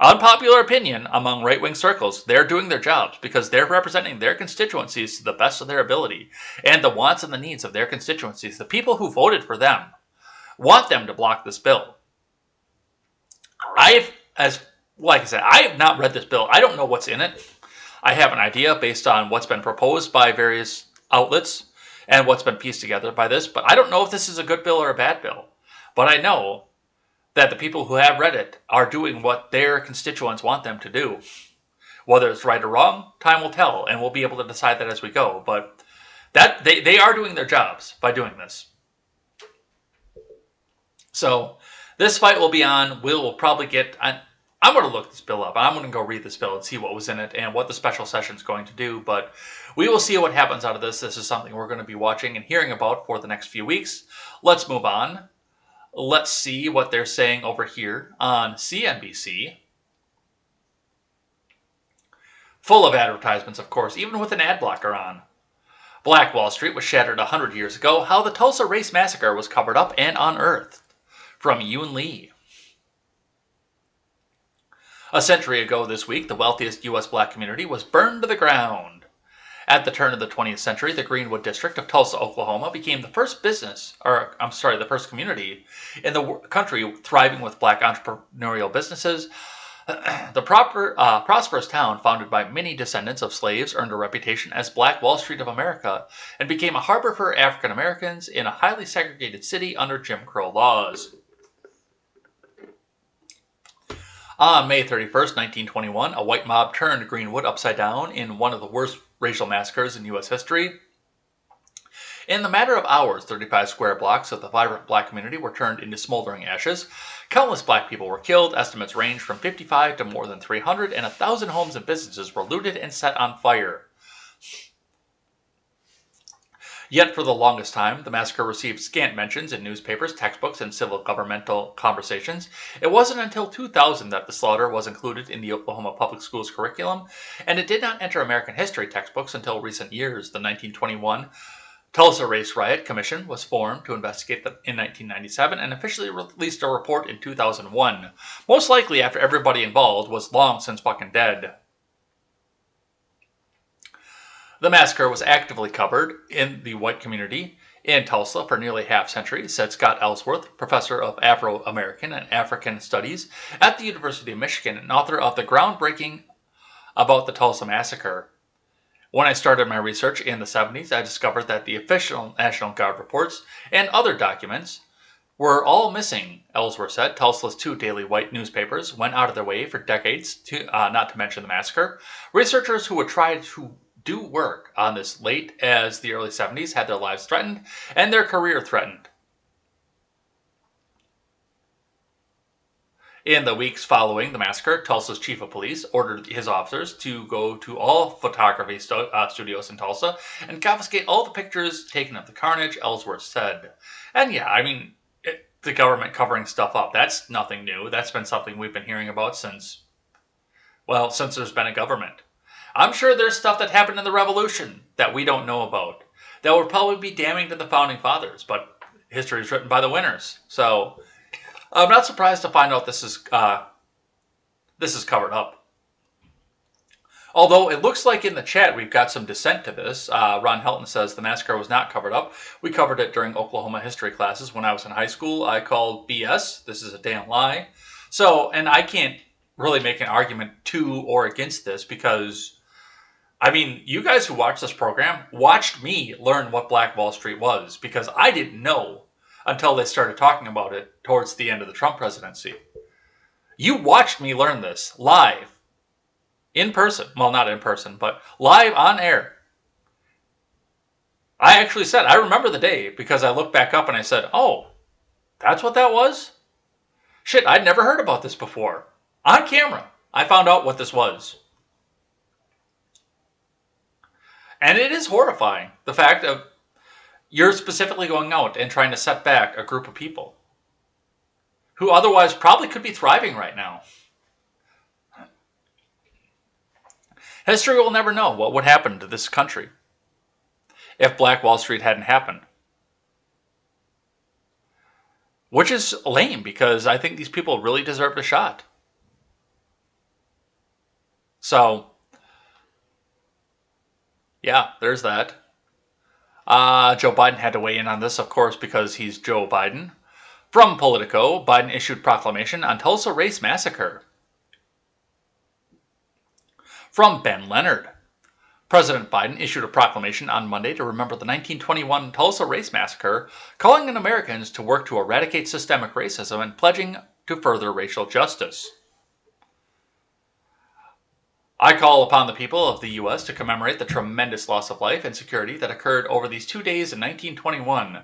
Unpopular opinion among right-wing circles, they're doing their jobs because they're representing their constituencies to the best of their ability and the wants and the needs of their constituencies. The people who voted for them want them to block this bill. Like I said, I have not read this bill. I don't know what's in it. I have an idea based on what's been proposed by various outlets and what's been pieced together by this, but I don't know if this is a good bill or a bad bill. But I know that the people who have read it are doing what their constituents want them to do. Whether it's right or wrong, time will tell, and we'll be able to decide that as we go. But that they are doing their jobs by doing this. So this fight will be on. We'll probably get... I'm going to look this bill up. I'm going to go read this bill and see what was in it and what the special session is going to do. But we will see what happens out of this. This is something we're going to be watching and hearing about for the next few weeks. Let's move on. Let's see what they're saying over here on CNBC. Full of advertisements, of course, even with an ad blocker on. Black Wall Street was shattered 100 years ago. How the Tulsa Race Massacre was covered up and unearthed. From Yoon Lee. A century ago this week, the wealthiest U.S. black community was burned to the ground. At the turn of the 20th century, the Greenwood district of Tulsa, Oklahoma became the first the first community in the country thriving with black entrepreneurial businesses. The prosperous town, founded by many descendants of slaves, earned a reputation as Black Wall Street of America and became a harbor for African Americans in a highly segregated city under Jim Crow laws. On May 31st, 1921, a white mob turned Greenwood upside down in one of the worst racial massacres in U.S. history. In the matter of hours, 35 square blocks of the vibrant black community were turned into smoldering ashes. Countless black people were killed. Estimates range from 55 to more than 300, and 1,000 homes and businesses were looted and set on fire. Yet for the longest time, the massacre received scant mentions in newspapers, textbooks, and civil governmental conversations. It wasn't until 2000 that the slaughter was included in the Oklahoma Public Schools curriculum, and it did not enter American history textbooks until recent years. The 1921 Tulsa Race Riot Commission was formed to investigate in 1997 and officially released a report in 2001, most likely after everybody involved was long since fucking dead. The massacre was actively covered in the white community in Tulsa for nearly half-century, said Scott Ellsworth, professor of Afro-American and African Studies at the University of Michigan and author of the groundbreaking about the Tulsa Massacre. When I started my research in the 70s, I discovered that the official National Guard reports and other documents were all missing, Ellsworth said. Tulsa's two daily white newspapers went out of their way for decades, not to mention the massacre. Researchers who would try to do work on this late as the early 70s had their lives threatened and their career threatened. In the weeks following the massacre, Tulsa's chief of police ordered his officers to go to all photography studios in Tulsa and confiscate all the pictures taken of the carnage, Ellsworth said. And yeah, I mean, the government covering stuff up, that's nothing new. That's been something we've been hearing about since there's been a government. I'm sure there's stuff that happened in the Revolution that we don't know about that would probably be damning to the Founding Fathers, but history is written by the winners. So I'm not surprised to find out this is covered up. Although it looks like in the chat we've got some dissent to this. Ron Helton says the massacre was not covered up. We covered it during Oklahoma history classes when I was in high school. I called BS. This is a damn lie. So, and I can't really make an argument to or against this because, I mean, you guys who watch this program watched me learn what Black Wall Street was because I didn't know until they started talking about it towards the end of the Trump presidency. You watched me learn this live, in person. Well, not in person, but live on air. I actually said, I remember the day because I looked back up and I said, oh, that's what that was? Shit, I'd never heard about this before. On camera, I found out what this was. And it is horrifying, the fact of you're specifically going out and trying to set back a group of people who otherwise probably could be thriving right now. History will never know what would happen to this country if Black Wall Street hadn't happened. Which is lame, because I think these people really deserved a shot. So, yeah, there's that. Joe Biden had to weigh in on this, of course, because he's Joe Biden. From Politico, Biden issued proclamation on Tulsa race massacre. From Ben Leonard, President Biden issued a proclamation on Monday to remember the 1921 Tulsa race massacre, calling on Americans to work to eradicate systemic racism and pledging to further racial justice. I call upon the people of the U.S. to commemorate the tremendous loss of life and security that occurred over these 2 days in 1921,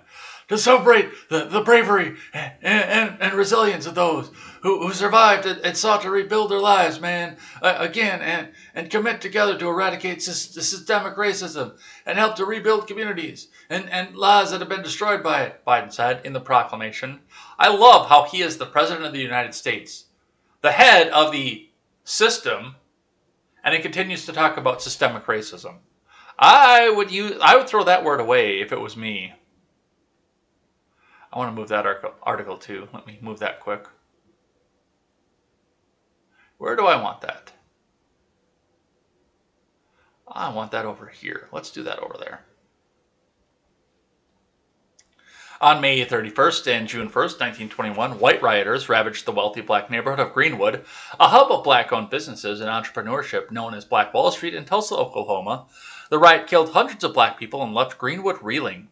to celebrate the bravery and resilience of those who survived and sought to rebuild their lives, again, and commit together to eradicate systemic racism and help to rebuild communities and lives that have been destroyed by it, Biden said in the proclamation. I love how he is the President of the United States, the head of the system, and he continues to talk about systemic racism. I would throw that word away if it was me. I want to move that article too. Let me move that quick. Where do I want that? I want that over here. Let's do that over there. On May 31st and June 1st, 1921, white rioters ravaged the wealthy black neighborhood of Greenwood, a hub of black-owned businesses and entrepreneurship known as Black Wall Street in Tulsa, Oklahoma. The riot killed hundreds of black people and left Greenwood reeling.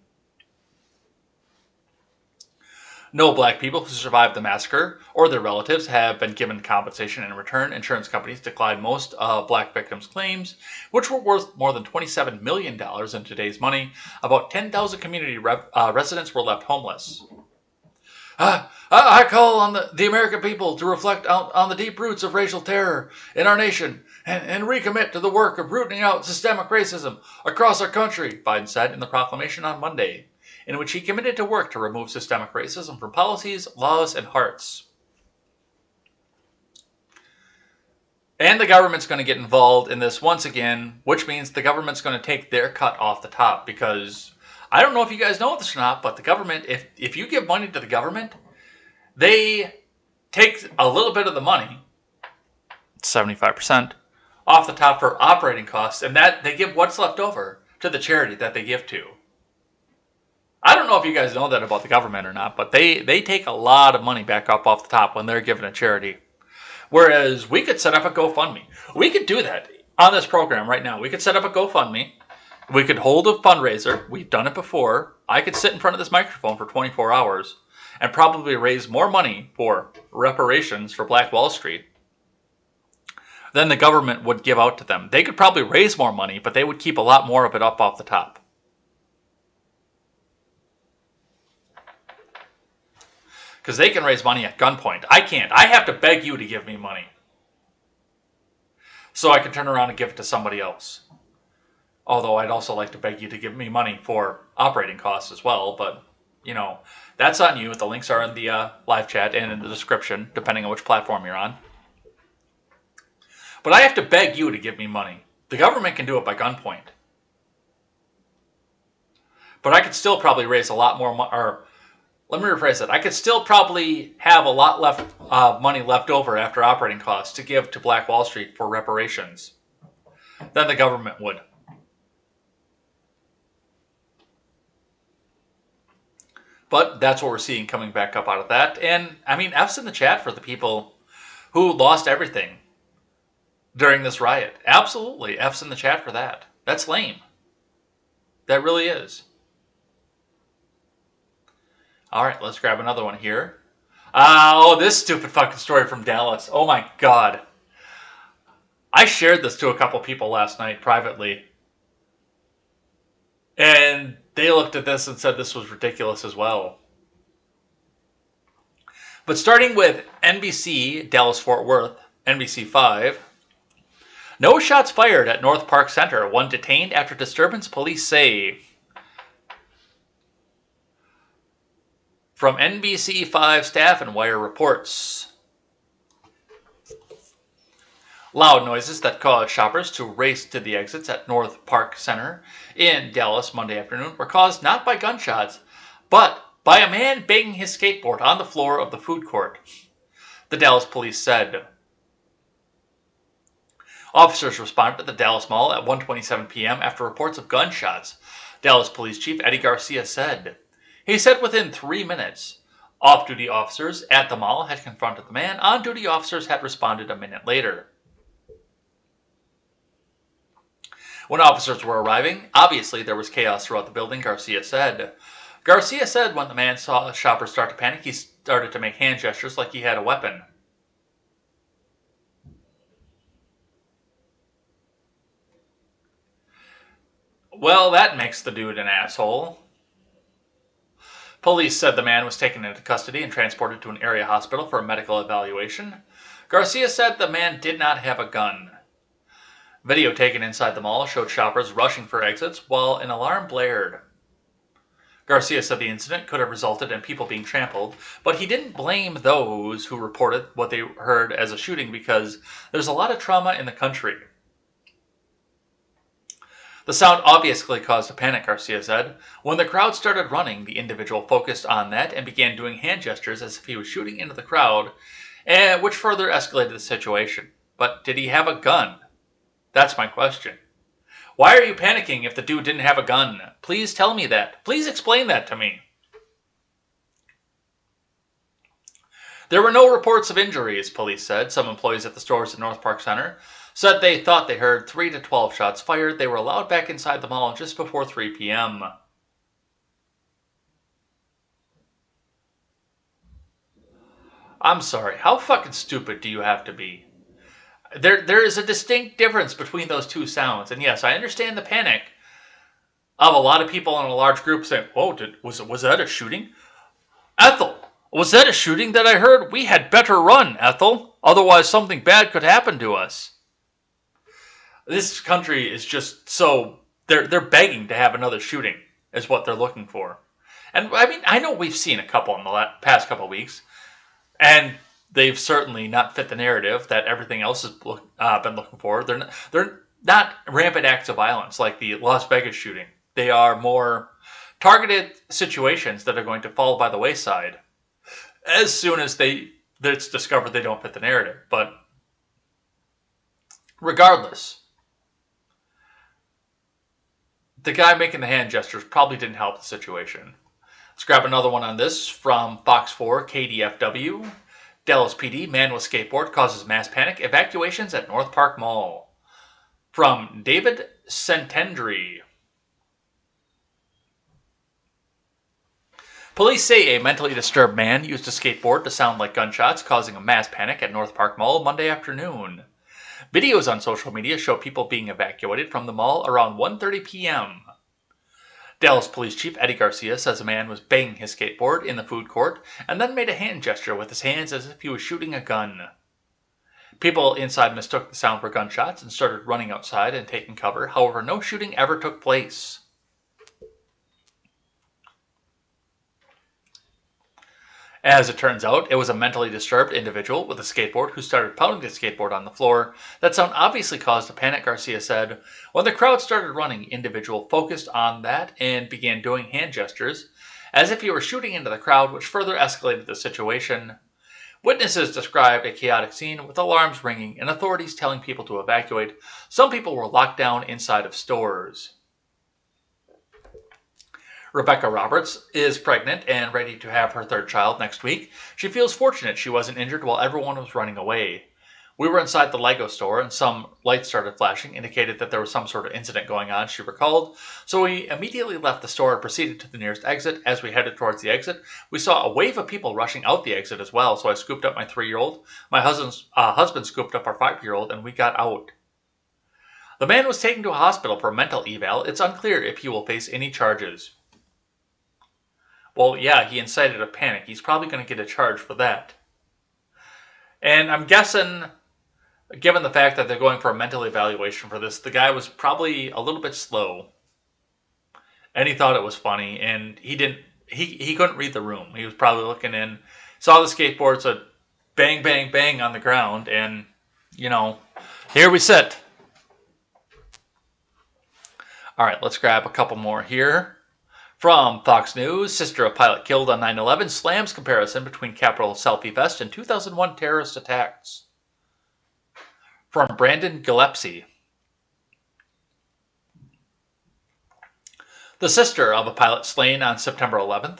No black people who survived the massacre or their relatives have been given compensation in return. Insurance companies declined most of black victims' claims, which were worth more than $27 million in today's money. About 10,000 community residents were left homeless. I call on the American people to reflect on the deep roots of racial terror in our nation and recommit to the work of rooting out systemic racism across our country, Biden said in the proclamation on Monday, in which he committed to work to remove systemic racism from policies, laws, and hearts. And the government's going to get involved in this once again, which means the government's going to take their cut off the top, because I don't know if you guys know this or not, but the government, if you give money to the government, they take a little bit of the money, 75%, off the top for operating costs, and that they give what's left over to the charity that they give to. I don't know if you guys know that about the government or not, but they take a lot of money back up off the top when they're giving a charity. Whereas we could set up a GoFundMe. We could do that on this program right now. We could set up a GoFundMe. We could hold a fundraiser. We've done it before. I could sit in front of this microphone for 24 hours and probably raise more money for reparations for Black Wall Street than the government would give out to them. They could probably raise more money, but they would keep a lot more of it up off the top. Because they can raise money at gunpoint. I can't. I have to beg you to give me money, so I can turn around and give it to somebody else. Although I'd also like to beg you to give me money for operating costs as well. But, you know, that's on you. The links are in the live chat and in the description, depending on which platform you're on. But I have to beg you to give me money. The government can do it by gunpoint. But I could still probably raise a lot more money. Let me rephrase that. I could still probably have a lot money left over after operating costs to give to Black Wall Street for reparations than the government would. But that's what we're seeing coming back up out of that. And, I mean, F's in the chat for the people who lost everything during this riot. Absolutely, F's in the chat for that. That's lame. That really is. All right, let's grab another one here. Oh, this stupid fucking story from Dallas. Oh my god. I shared this to a couple people last night privately. And they looked at this and said this was ridiculous as well. But starting with NBC Dallas-Fort Worth, NBC 5. No shots fired at North Park Center. One detained after disturbance, police say. From NBC 5 staff and Wire reports. Loud noises that caused shoppers to race to the exits at North Park Center in Dallas Monday afternoon were caused not by gunshots, but by a man banging his skateboard on the floor of the food court, the Dallas police said. Officers responded to the Dallas Mall at 1:27 p.m. after reports of gunshots, Dallas Police Chief Eddie Garcia said. He said within 3 minutes. Off-duty officers at the mall had confronted the man. On-duty officers had responded a minute later. When officers were arriving, obviously there was chaos throughout the building, Garcia said. Garcia said when the man saw shoppers start to panic, he started to make hand gestures like he had a weapon. Well, that makes the dude an asshole. Police said the man was taken into custody and transported to an area hospital for a medical evaluation. Garcia said the man did not have a gun. Video taken inside the mall showed shoppers rushing for exits while an alarm blared. Garcia said the incident could have resulted in people being trampled, but he didn't blame those who reported what they heard as a shooting because there's a lot of trauma in the country. The sound obviously caused a panic, Garcia said. When the crowd started running, the individual focused on that and began doing hand gestures as if he was shooting into the crowd, which further escalated the situation. But did he have a gun? That's my question. Why are you panicking if the dude didn't have a gun? Please tell me that. Please explain that to me. There were no reports of injuries, police said. Some employees at the stores at North Park Center said they thought they heard 3 to 12 shots fired. They were allowed back inside the mall just before 3 p.m. I'm sorry, how fucking stupid do you have to be? There is a distinct difference between those two sounds. And yes, I understand the panic of a lot of people in a large group saying, "Whoa, was that a shooting? Ethel, was that a shooting that I heard? We had better run, Ethel. Otherwise something bad could happen to us." This country is just so... They're begging to have another shooting is what they're looking for. And I mean, I know we've seen a couple in the past couple of weeks. And they've certainly not fit the narrative that everything else has been looking for. They're not rampant acts of violence like the Las Vegas shooting. They are more targeted situations that are going to fall by the wayside as soon as it's discovered they don't fit the narrative. But regardless, the guy making the hand gestures probably didn't help the situation. Let's grab another one on this from Fox 4 KDFW. Dallas PD, man with skateboard causes mass panic. Evacuations at North Park Mall. From David Centendry. Police say a mentally disturbed man used a skateboard to sound like gunshots, causing a mass panic at North Park Mall Monday afternoon. Videos on social media show people being evacuated from the mall around 1:30 p.m. Dallas Police Chief Eddie Garcia says a man was banging his skateboard in the food court and then made a hand gesture with his hands as if he was shooting a gun. People inside mistook the sound for gunshots and started running outside and taking cover. However, no shooting ever took place. As it turns out, it was a mentally disturbed individual with a skateboard who started pounding the skateboard on the floor. That sound obviously caused a panic, Garcia said. When the crowd started running, the individual focused on that and began doing hand gestures as if he were shooting into the crowd, which further escalated the situation. Witnesses described a chaotic scene with alarms ringing and authorities telling people to evacuate. Some people were locked down inside of stores. Rebecca Roberts is pregnant and ready to have her third child next week. She feels fortunate she wasn't injured while everyone was running away. We were inside the Lego store and some lights started flashing, indicated that there was some sort of incident going on, she recalled. So we immediately left the store and proceeded to the nearest exit. As we headed towards the exit, we saw a wave of people rushing out the exit as well, so I scooped up my 3-year-old. My husband scooped up our 5-year-old, and we got out. The man was taken to a hospital for a mental eval. It's unclear if he will face any charges. Well, yeah, he incited a panic. He's probably going to get a charge for that. And I'm guessing, given the fact that they're going for a mental evaluation for this, the guy was probably a little bit slow. And he thought it was funny, and he couldn't read the room. He was probably looking in, saw the skateboard, said bang, bang, bang on the ground, and, here we sit. All right, let's grab a couple more here. From Fox News, sister of pilot killed on 9/11 slams comparison between Capitol selfie vest and 2001 terrorist attacks. From Brandon Gillespie. The sister of a pilot slain on September 11th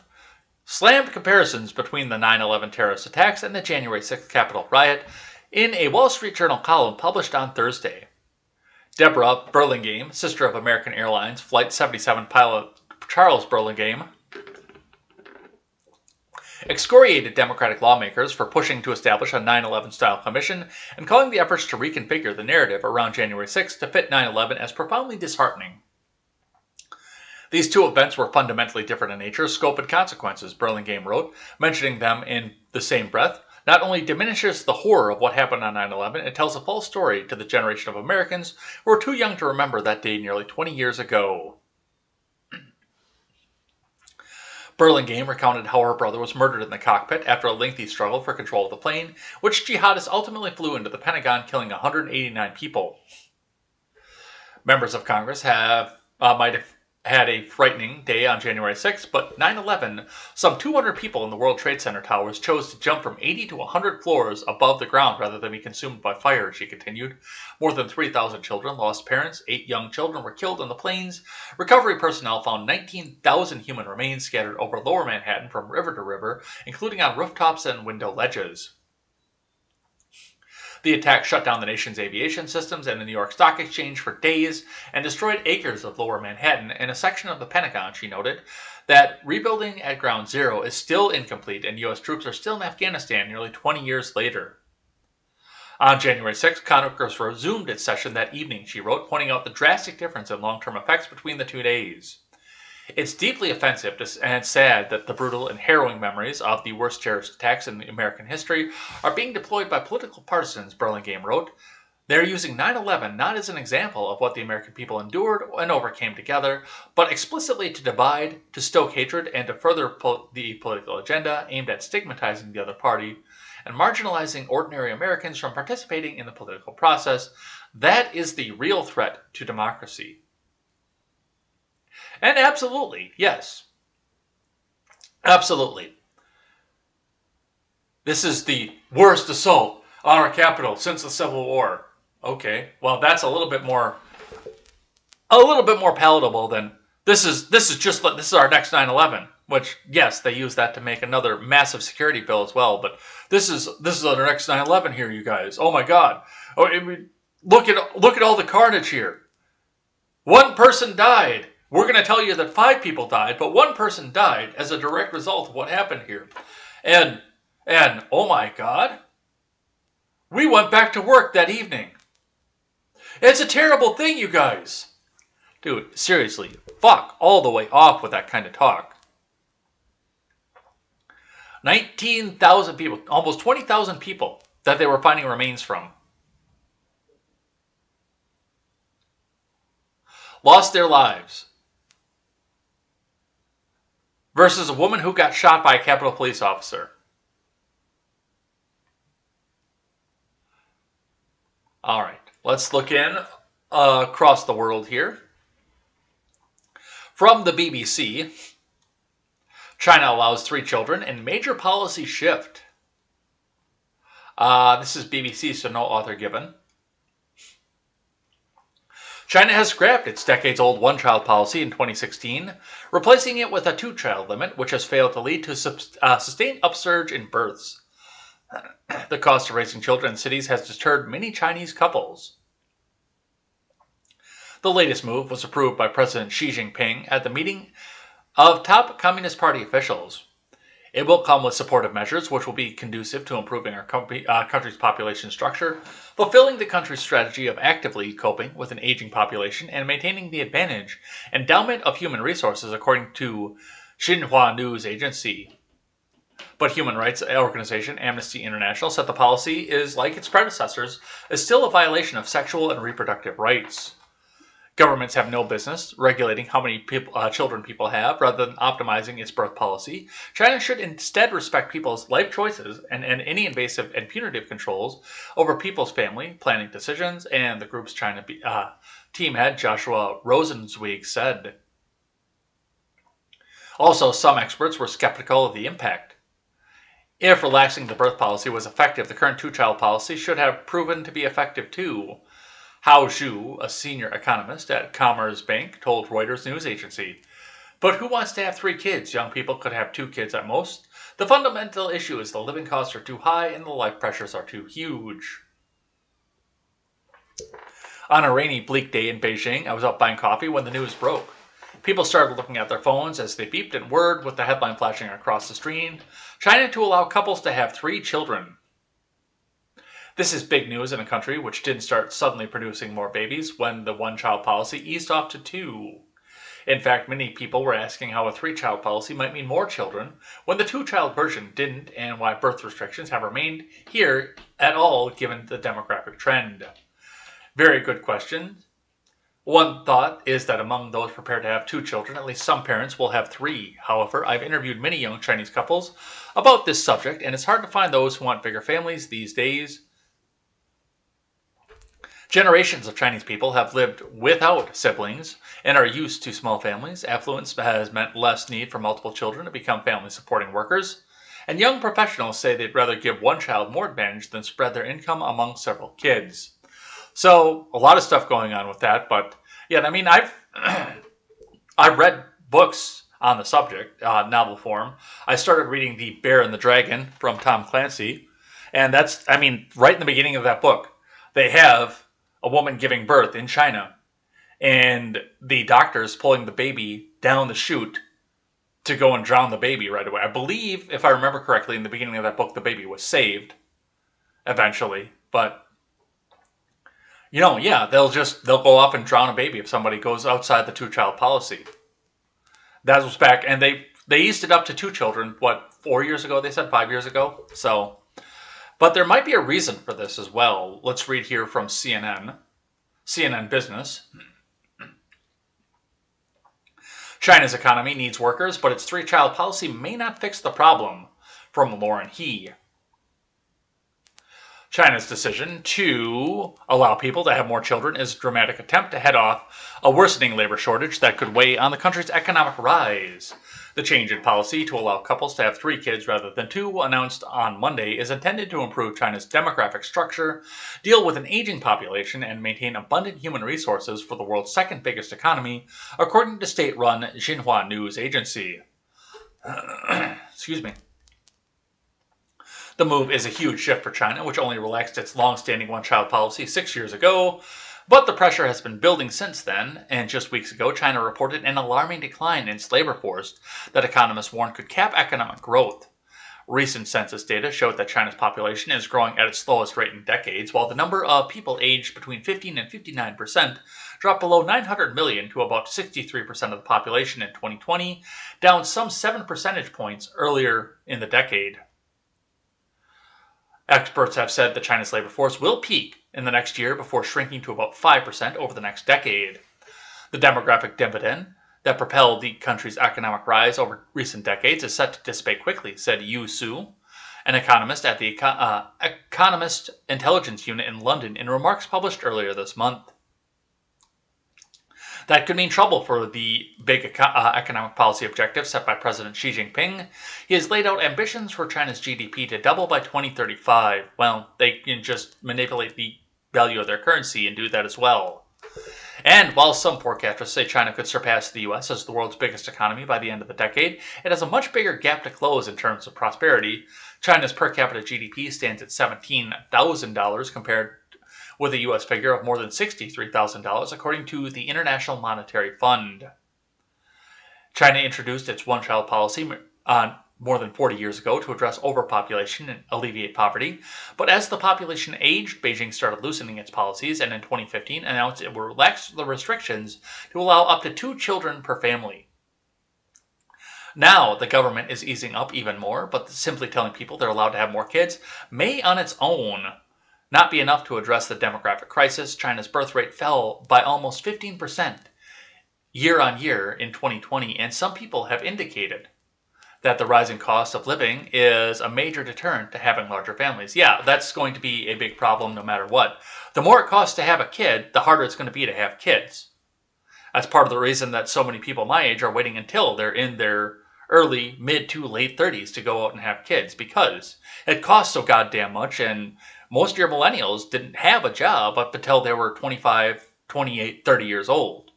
slammed comparisons between the 9/11 terrorist attacks and the January 6th Capitol riot in a Wall Street Journal column published on Thursday. Deborah Burlingame, sister of American Airlines Flight 77 pilot Charles Burlingame, excoriated Democratic lawmakers for pushing to establish a 9/11-style commission and calling the efforts to reconfigure the narrative around January 6th to fit 9/11 as profoundly disheartening. These two events were fundamentally different in nature, scope, and consequences, Burlingame wrote, mentioning them in the same breath. Not only diminishes the horror of what happened on 9/11, it tells a false story to the generation of Americans who were too young to remember that day nearly 20 years ago. Burlingame recounted how her brother was murdered in the cockpit after a lengthy struggle for control of the plane, which jihadists ultimately flew into the Pentagon, killing 189 people. Members of Congress might have had a frightening day on January 6th, but 9/11, some 200 people in the World Trade Center towers chose to jump from 80 to 100 floors above the ground rather than be consumed by fire, she continued. More than 3,000 children lost parents. 8 young children were killed on the planes. Recovery personnel found 19,000 human remains scattered over lower Manhattan from river to river, including on rooftops and window ledges. The attack shut down the nation's aviation systems and the New York Stock Exchange for days and destroyed acres of lower Manhattan and a section of the Pentagon, she noted. That rebuilding at ground zero is still incomplete and U.S. troops are still in Afghanistan nearly 20 years later. On January 6th, Congress resumed its session that evening, she wrote, pointing out the drastic difference in long-term effects between the 2 days. It's deeply offensive and sad that the brutal and harrowing memories of the worst terrorist attacks in American history are being deployed by political partisans, Burlingame wrote. They're using 9/11 not as an example of what the American people endured and overcame together, but explicitly to divide, to stoke hatred, and to further the political agenda aimed at stigmatizing the other party and marginalizing ordinary Americans from participating in the political process. That is the real threat to democracy. And absolutely, yes. Absolutely. This is the worst assault on our capital since the Civil War. Okay, well that's a little bit more palatable than this is our next 9/11. Which, yes, they use that to make another massive security bill as well. But this is our next 9/11 here, you guys. Oh my God! Oh, look at all the carnage here. 1 person died. We're going to tell you that 5 people died, but 1 person died as a direct result of what happened here. And oh my God, we went back to work that evening. It's a terrible thing, you guys. Dude, seriously, fuck all the way off with that kind of talk. 19,000 people, almost 20,000 people that they were finding remains from, lost their lives. Versus a woman who got shot by a Capitol Police officer. All right, let's look in across the world here. From the BBC, China allows 3 children in major policy shift. This is BBC, so no author given. China has scrapped its decades-old one-child policy in 2016, replacing it with a 2-child limit, which has failed to lead to a sustained upsurge in births. The cost of raising children in cities has deterred many Chinese couples. The latest move was approved by President Xi Jinping at the meeting of top Communist Party officials. It will come with supportive measures which will be conducive to improving our country's population structure, fulfilling the country's strategy of actively coping with an aging population, and maintaining the advantage endowment of human resources, according to Xinhua News Agency. But human rights organization Amnesty International said the policy is, like its predecessors, is still a violation of sexual and reproductive rights. Governments have no business regulating how many children people have rather than optimizing its birth policy. China should instead respect people's life choices and any invasive and punitive controls over people's family planning decisions, and the group's China team head Joshua Rosenzweig said. Also, some experts were skeptical of the impact. If relaxing the birth policy was effective, the current two-child policy should have proven to be effective too. Hao Zhu, a senior economist at Commerce Bank, told Reuters news agency. But who wants to have 3 kids? Young people could have 2 kids at most. The fundamental issue is the living costs are too high and the life pressures are too huge. On a rainy, bleak day in Beijing, I was out buying coffee when the news broke. People started looking at their phones as they beeped and whirred with the headline flashing across the screen. China to allow couples to have 3 children. This is big news in a country which didn't start suddenly producing more babies when the one-child policy eased off to 2. In fact, many people were asking how a 3-child policy might mean more children when the 2-child version didn't, and why birth restrictions have remained here at all given the demographic trend. Very good question. One thought is that among those prepared to have 2 children, at least some parents will have 3. However, I've interviewed many young Chinese couples about this subject, and it's hard to find those who want bigger families these days. Generations of Chinese people have lived without siblings and are used to small families. Affluence has meant less need for multiple children to become family-supporting workers. And young professionals say they'd rather give one child more advantage than spread their income among several kids. So, a lot of stuff going on with that. But, yeah, I mean, I've read books on the subject, novel form. I started reading The Bear and the Dragon from Tom Clancy. And that's, I mean, right in the beginning of that book, they have a woman giving birth in China, and the doctor's pulling the baby down the chute to go and drown the baby right away. I believe, if I remember correctly, in the beginning of that book, the baby was saved eventually. But, you know, yeah, they'll go off and drown a baby if somebody goes outside the 2-child policy. That was back, and they eased it up to 2 children, 4 years ago, they said, 5 years ago? So, but there might be a reason for this as well. Let's read here from CNN Business. China's economy needs workers, but its 3-child policy may not fix the problem, from Lauren He. China's decision to allow people to have more children is a dramatic attempt to head off a worsening labor shortage that could weigh on the country's economic rise. The change in policy to allow couples to have 3 kids rather than 2, announced on Monday, is intended to improve China's demographic structure, deal with an aging population, and maintain abundant human resources for the world's second biggest economy, according to state-run Xinhua News Agency. Excuse me. The move is a huge shift for China, which only relaxed its long-standing one-child policy 6 years ago. But the pressure has been building since then, and just weeks ago, China reported an alarming decline in its labor force that economists warned could cap economic growth. Recent census data showed that China's population is growing at its slowest rate in decades, while the number of people aged between 15 and 59% dropped below 900 million to about 63% of the population in 2020, down some 7 percentage points earlier in the decade. Experts have said that China's labor force will peak in the next year before shrinking to about 5% over the next decade. The demographic dividend that propelled the country's economic rise over recent decades is set to dissipate quickly, said Yu Su, an economist at the Economist Intelligence Unit in London, in remarks published earlier this month. That could mean trouble for the big economic policy objectives set by President Xi Jinping. He has laid out ambitions for China's GDP to double by 2035. Well, they can just manipulate the value of their currency and do that as well. And while some forecasters say China could surpass the U.S. as the world's biggest economy by the end of the decade, it has a much bigger gap to close in terms of prosperity. China's per capita GDP stands at $17,000 compared with a U.S. figure of more than $63,000, according to the International Monetary Fund. China introduced its one-child policy more than 40 years ago to address overpopulation and alleviate poverty. But as the population aged, Beijing started loosening its policies and in 2015 announced it would relax the restrictions to allow up to 2 children per family. Now, the government is easing up even more, but simply telling people they're allowed to have more kids may on its own not be enough to address the demographic crisis. China's birth rate fell by almost 15% year on year in 2020, and some people have indicated that the rising cost of living is a major deterrent to having larger families. Yeah, that's going to be a big problem no matter what. The more it costs to have a kid, the harder it's going to be to have kids. That's part of the reason that so many people my age are waiting until they're in their early, mid to late 30s to go out and have kids, because it costs so goddamn much, and most of your millennials didn't have a job up until they were 25, 28, 30 years old.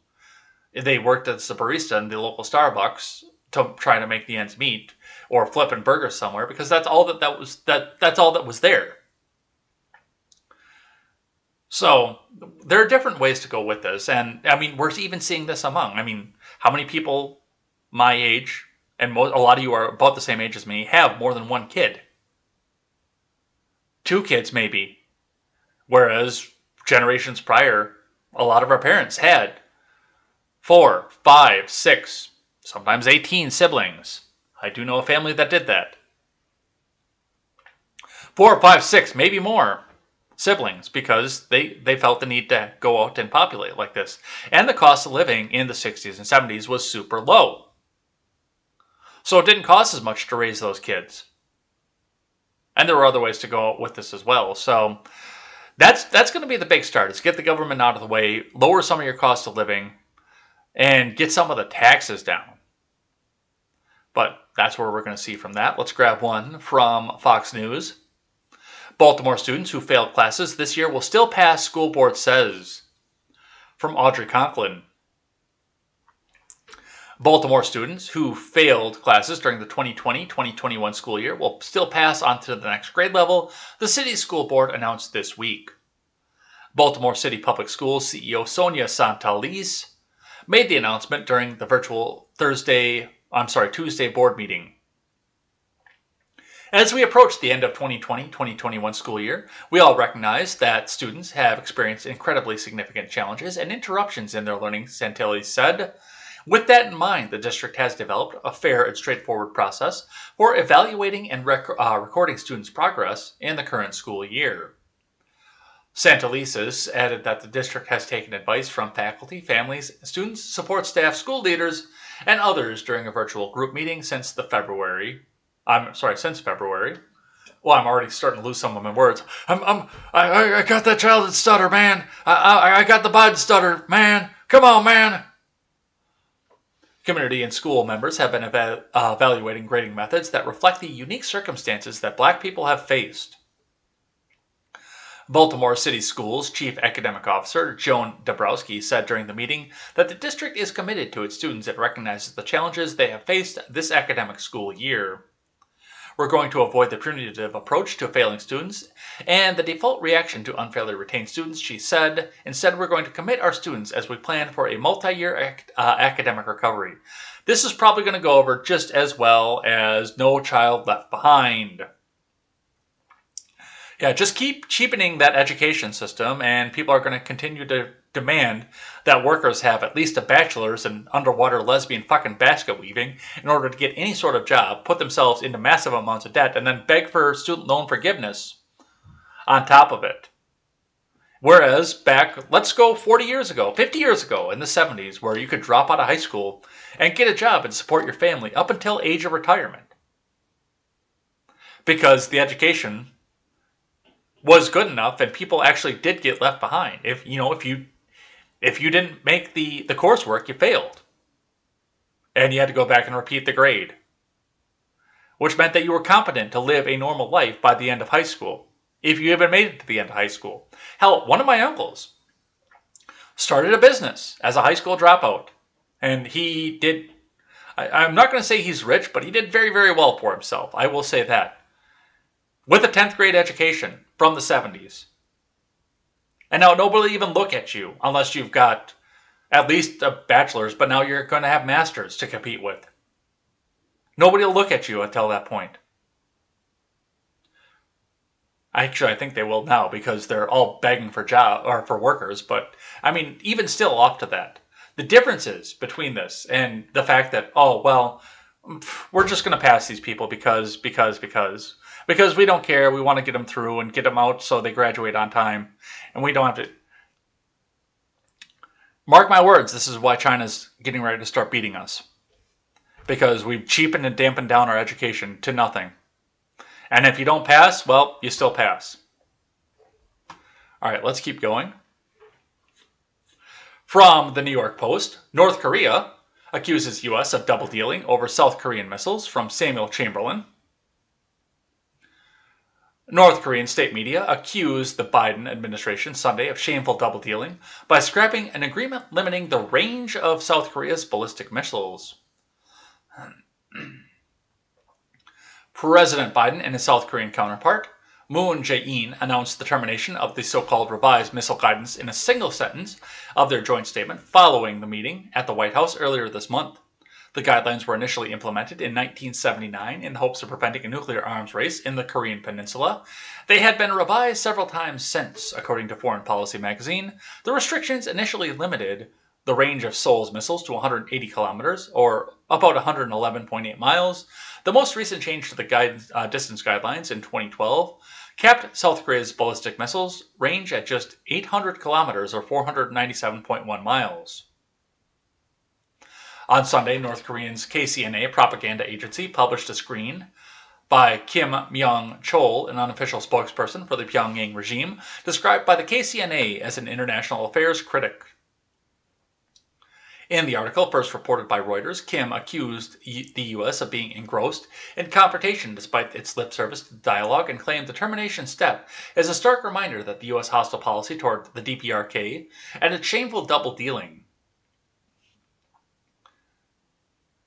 They worked as a barista in the local Starbucks to try to make the ends meet, or flipping burgers somewhere, because that's all that's all that was there. So there are different ways to go with this, and I mean, we're even seeing this among, how many people my age, and a lot of you are about the same age as me, have more than one kid? 2 kids maybe, whereas generations prior, a lot of our parents had 4, 5, 6, sometimes 18 siblings. I do know a family that did that. 4, 5, 6, maybe more siblings, because they felt the need to go out and populate like this. And the cost of living in the 60s and 70s was super low. So it didn't cost as much to raise those kids. And there were other ways to go with this as well. So that's going to be the big start, is get the government out of the way, lower some of your cost of living, and get some of the taxes down. But that's where we're going to see from that. Let's grab one from Fox News. Baltimore students who failed classes this year will still pass, school board says. From Audrey Conklin. Baltimore students who failed classes during the 2020-2021 school year will still pass on to the next grade level, the city's school board announced this week. Baltimore City Public Schools CEO Sonia Santalese made the announcement during the virtual Tuesday board meeting. As we approach the end of 2020-2021 school year, we all recognize that students have experienced incredibly significant challenges and interruptions in their learning, Santalese said. With that in mind, the district has developed a fair and straightforward process for evaluating and recording students' progress in the current school year. Santalese added that the district has taken advice from faculty, families, students, support staff, school leaders, and others during a virtual group meeting since February. Well, I'm already starting to lose some of my words. I got that child that stutter, man. I got the Biden stutter, man. Come on, man. Community and school members have been evaluating grading methods that reflect the unique circumstances that Black people have faced. Baltimore City Schools Chief Academic Officer Joan Dabrowski said during the meeting that the district is committed to its students and recognizes the challenges they have faced this academic school year. We're going to avoid the punitive approach to failing students and the default reaction to unfairly retained students, she said. Instead, we're going to commit our students as we plan for a multi-year academic recovery. This is probably going to go over just as well as No Child Left Behind. Yeah, just keep cheapening that education system, and people are going to continue to demand that workers have at least a bachelor's in underwater lesbian fucking basket weaving in order to get any sort of job, put themselves into massive amounts of debt, and then beg for student loan forgiveness on top of it. Whereas back, let's go 40 years ago, 50 years ago in the 70s, where you could drop out of high school and get a job and support your family up until age of retirement. Because the education was good enough and people actually did get left behind. If you didn't make the coursework, you failed. And you had to go back and repeat the grade. Which meant that you were competent to live a normal life by the end of high school. If you even made it to the end of high school. Hell, one of my uncles started a business as a high school dropout. And he did, I'm not going to say he's rich, but he did very, very well for himself. I will say that. With a 10th grade education from the 70s. And now nobody will even look at you unless you've got at least a bachelor's, but now you're going to have masters to compete with. Nobody will look at you until that point. Actually, I think they will now because they're all begging for for workers. But I mean, even still off to that, the differences between this and the fact that, oh, well, we're just going to pass these people because we don't care. We want to get them through and get them out so they graduate on time. And we don't have to. Mark my words, this is why China's getting ready to start beating us. Because we've cheapened and dampened down our education to nothing. And if you don't pass, well, you still pass. All right, let's keep going. From the New York Post, North Korea accuses U.S. of double dealing over South Korean missiles, from Samuel Chamberlain. North Korean state media accused the Biden administration Sunday of shameful double dealing by scrapping an agreement limiting the range of South Korea's ballistic missiles. President Biden and his South Korean counterpart, Moon Jae-in, announced the termination of the so-called revised missile guidance in a single sentence of their joint statement following the meeting at the White House earlier this month. The guidelines were initially implemented in 1979 in hopes of preventing a nuclear arms race in the Korean Peninsula. They had been revised several times since, according to Foreign Policy magazine. The restrictions initially limited the range of Seoul's missiles to 180 kilometers, or about 111.8 miles. The most recent change to the distance guidelines in 2012 capped South Korea's ballistic missiles range at just 800 kilometers, or 497.1 miles. On Sunday, North Korea's KCNA propaganda agency published a screen by Kim Myong-chol, an unofficial spokesperson for the Pyongyang regime, described by the KCNA as an international affairs critic. In the article, first reported by Reuters, Kim accused the U.S. of being engrossed in confrontation despite its lip service to dialogue, and claimed the termination step is a stark reminder that the U.S. hostile policy toward the DPRK and its shameful double dealing.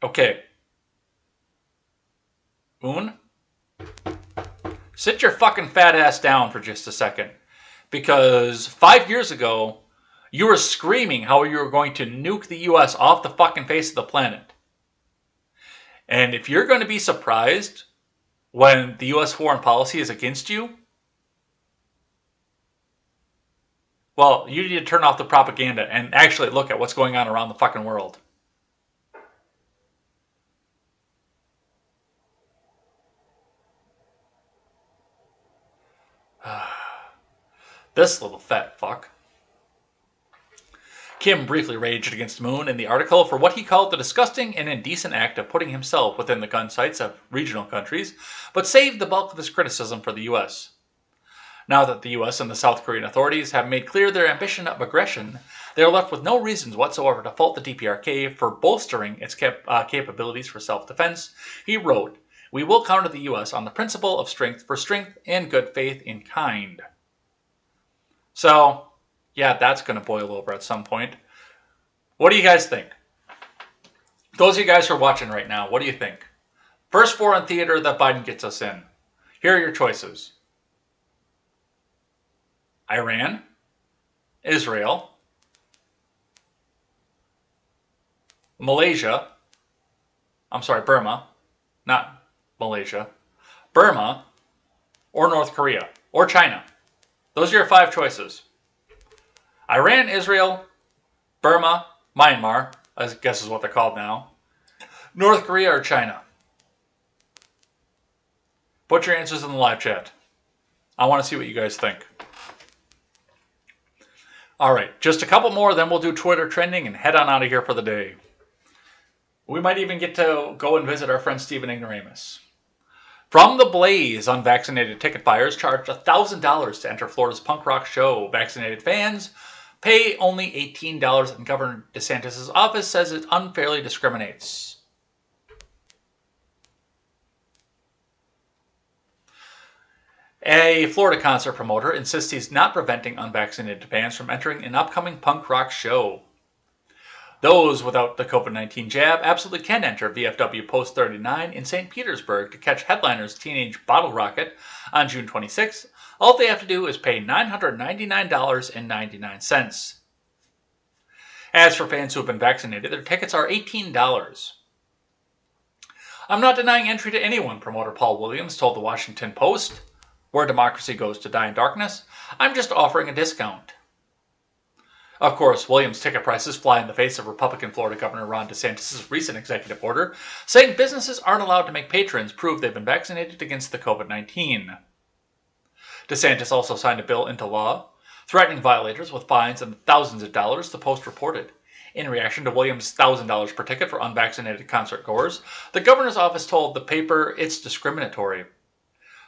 Okay. Moon? Sit your fucking fat ass down for just a second. Because 5 years ago, you were screaming how you were going to nuke the U.S. off the fucking face of the planet. And if you're going to be surprised when the U.S. foreign policy is against you, well, you need to turn off the propaganda and actually look at what's going on around the fucking world. This little fat fuck. Kim briefly raged against Moon in the article for what he called the disgusting and indecent act of putting himself within the gun sights of regional countries, but saved the bulk of his criticism for the U.S. Now that the U.S. and the South Korean authorities have made clear their ambition of aggression, they are left with no reasons whatsoever to fault the DPRK for bolstering its capabilities for self-defense. He wrote, "We will counter the U.S. on the principle of strength for strength and good faith in kind." So, yeah, that's going to boil over at some point. What do you guys think? Those of you guys who are watching right now, what do you think? First foreign theater that Biden gets us in. Here are your choices. Iran, Israel, Burma, not Malaysia, Burma, or North Korea, or China. Those are your 5 choices. Iran, Israel, Burma, Myanmar, I guess is what they're called now, North Korea, or China. Put your answers in the live chat. I want to see what you guys think. All right, just a couple more, then we'll do Twitter trending and head on out of here for the day. We might even get to go and visit our friend Stephen Ignoramus. From the Blaze, unvaccinated ticket buyers charged $1,000 to enter Florida's punk rock show. Vaccinated fans pay only $18, and Governor DeSantis' office says it unfairly discriminates. A Florida concert promoter insists he's not preventing unvaccinated fans from entering an upcoming punk rock show. Those without the COVID-19 jab absolutely can enter VFW Post 39 in St. Petersburg to catch headliners Teenage Bottle Rocket on June 26th. All they have to do is pay $999.99. As for fans who have been vaccinated, their tickets are $18. I'm not denying entry to anyone, promoter Paul Williams told the Washington Post. Where democracy goes to die in darkness, I'm just offering a discount. Of course, Williams' ticket prices fly in the face of Republican Florida Governor Ron DeSantis' recent executive order saying businesses aren't allowed to make patrons prove they've been vaccinated against the COVID-19. DeSantis also signed a bill into law, threatening violators with fines and thousands of dollars, the Post reported. In reaction to Williams' $1,000 per ticket for unvaccinated concert goers, the governor's office told the paper it's discriminatory.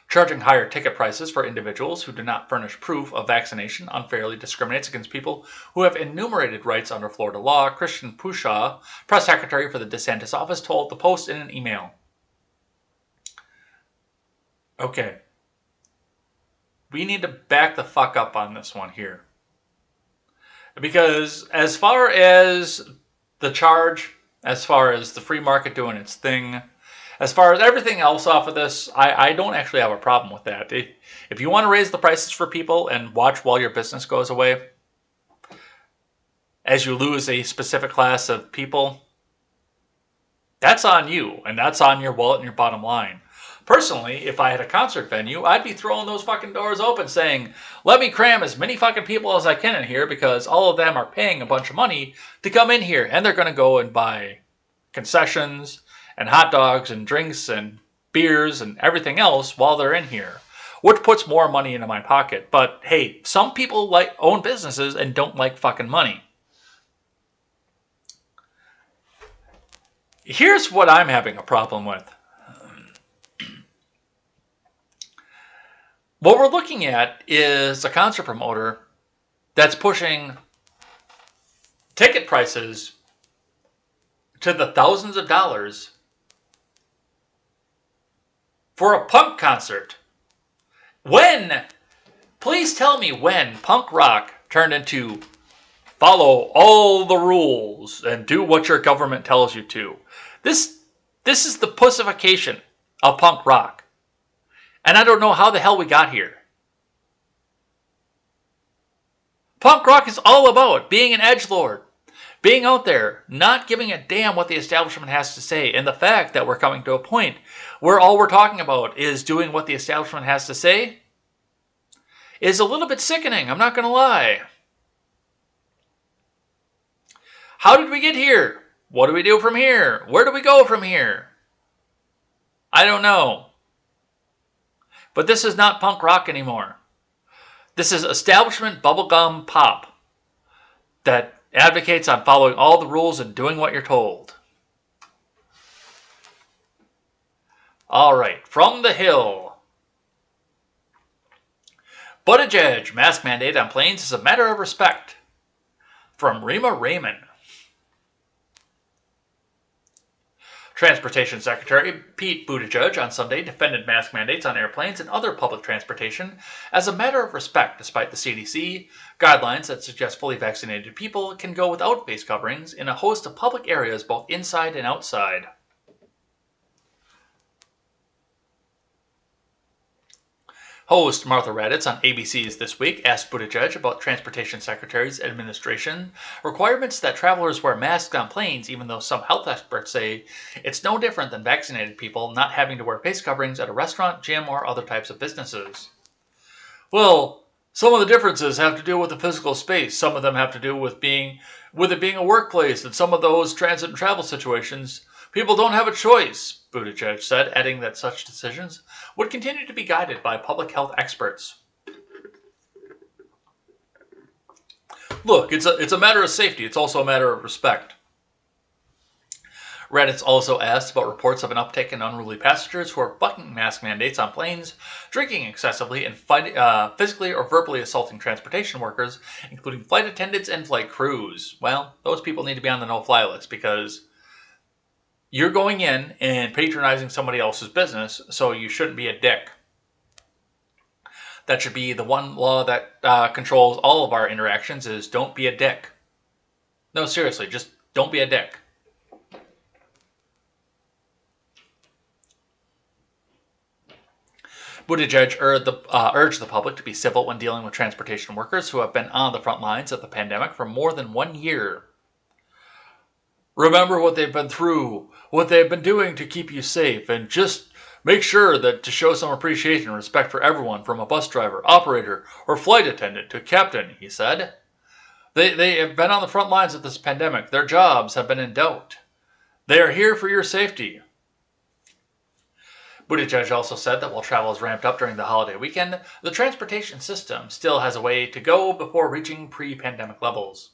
Charging higher ticket prices for individuals who do not furnish proof of vaccination unfairly discriminates against people who have enumerated rights under Florida law, Christian Pushaw, press secretary for the DeSantis office, told the Post in an email. Okay. We need to back the fuck up on this one here. Because as far as the charge, as far as the free market doing its thing, as far as everything else off of this, I don't actually have a problem with that. If you want to raise the prices for people and watch while your business goes away, as you lose a specific class of people, that's on you, and that's on your wallet and your bottom line. Personally, if I had a concert venue, I'd be throwing those fucking doors open saying, let me cram as many fucking people as I can in here because all of them are paying a bunch of money to come in here, and they're going to go and buy concessions and hot dogs and drinks and beers and everything else while they're in here, which puts more money into my pocket. But hey, some people own businesses and don't like fucking money. Here's what I'm having a problem with. What we're looking at is a concert promoter that's pushing ticket prices to the thousands of dollars for a punk concert. When? Please tell me when punk rock turned into follow all the rules and do what your government tells you to. This is the pussification of punk rock. And I don't know how the hell we got here. Punk rock is all about being an edgelord, being out there, not giving a damn what the establishment has to say. And the fact that we're coming to a point where all we're talking about is doing what the establishment has to say is a little bit sickening, I'm not going to lie. How did we get here? What do we do from here? Where do we go from here? I don't know. But this is not punk rock anymore. This is establishment bubblegum pop that advocates on following all the rules and doing what you're told. All right, from the Hill. Buttigieg, mask mandate on planes is a matter of respect. From Rima Raymond. Transportation Secretary Pete Buttigieg on Sunday defended mask mandates on airplanes and other public transportation as a matter of respect, despite the CDC guidelines that suggest fully vaccinated people can go without face coverings in a host of public areas both inside and outside. Host Martha Raddatz on ABC's This Week asked Buttigieg about Transportation Secretary's administration requirements that travelers wear masks on planes, even though some health experts say it's no different than vaccinated people not having to wear face coverings at a restaurant, gym, or other types of businesses. Well, some of the differences have to do with the physical space. Some of them have to do with it being a workplace, and some of those transit and travel situations, people don't have a choice, Buttigieg said, adding that such decisions would continue to be guided by public health experts. Look, it's a matter of safety. It's also a matter of respect. Raddatz also asked about reports of an uptick in unruly passengers who are bucking mask mandates on planes, drinking excessively, and physically or verbally assaulting transportation workers, including flight attendants and flight crews. Well, those people need to be on the no-fly list because you're going in and patronizing somebody else's business, so you shouldn't be a dick. That should be the one law that controls all of our interactions is don't be a dick. No, seriously, just don't be a dick. Buttigieg urged the public to be civil when dealing with transportation workers who have been on the front lines of the pandemic for more than 1 year. Remember what they've been through, what they've been doing to keep you safe, and just make sure that to show some appreciation and respect for everyone from a bus driver, operator, or flight attendant to captain, he said. They have been on the front lines of this pandemic. Their jobs have been in doubt. They are here for your safety. Buttigieg also said that while travel is ramped up during the holiday weekend, the transportation system still has a way to go before reaching pre-pandemic levels.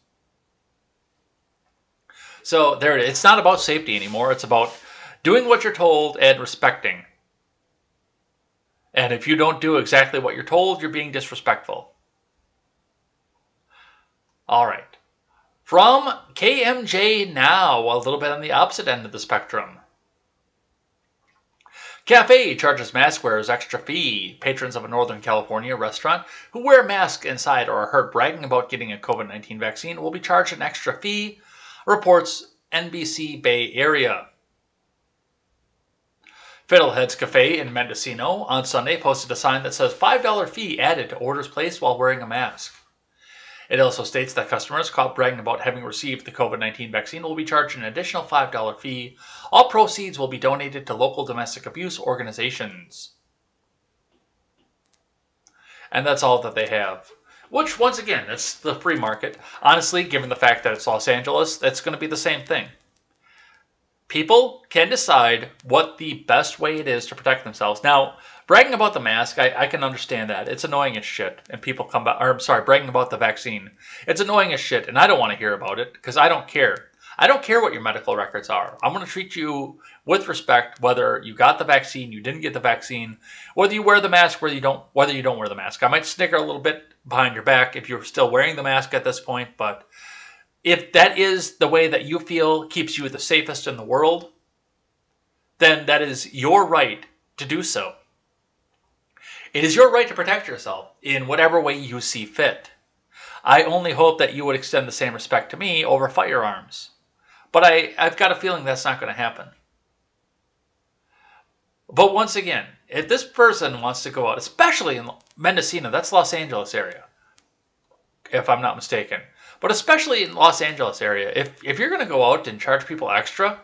So there it is. It's not about safety anymore. It's about doing what you're told and respecting. And if you don't do exactly what you're told, you're being disrespectful. All right. From KMJ Now, a little bit on the opposite end of the spectrum. Cafe charges mask wearers extra fee. Patrons of a Northern California restaurant who wear masks inside or are heard bragging about getting a COVID-19 vaccine will be charged an extra fee, reports NBC Bay Area. Fiddlehead's Cafe in Mendocino on Sunday posted a sign that says $5 fee added to orders placed while wearing a mask. It also states that customers caught bragging about having received the COVID-19 vaccine will be charged an additional $5 fee. All proceeds will be donated to local domestic abuse organizations. And that's all that they have. Which, once again, it's the free market. Honestly, given the fact that it's Los Angeles, that's going to be the same thing. People can decide what the best way it is to protect themselves. Now, bragging about the mask, I can understand that. It's annoying as shit. And people come back, or I'm sorry, bragging about the vaccine. It's annoying as shit, and I don't want to hear about it because I don't care. I don't care what your medical records are. I'm going to treat you with respect, whether you got the vaccine, you didn't get the vaccine, whether you wear the mask, whether you don't wear the mask. I might snicker a little bit behind your back if you're still wearing the mask at this point, but if that is the way that you feel keeps you the safest in the world, then that is your right to do so. It is your right to protect yourself in whatever way you see fit. I only hope that you would extend the same respect to me over firearms. But I've got a feeling that's not going to happen. But once again, if this person wants to go out, especially in Mendocino, that's Los Angeles area, if I'm not mistaken. But especially in Los Angeles area, if you're going to go out and charge people extra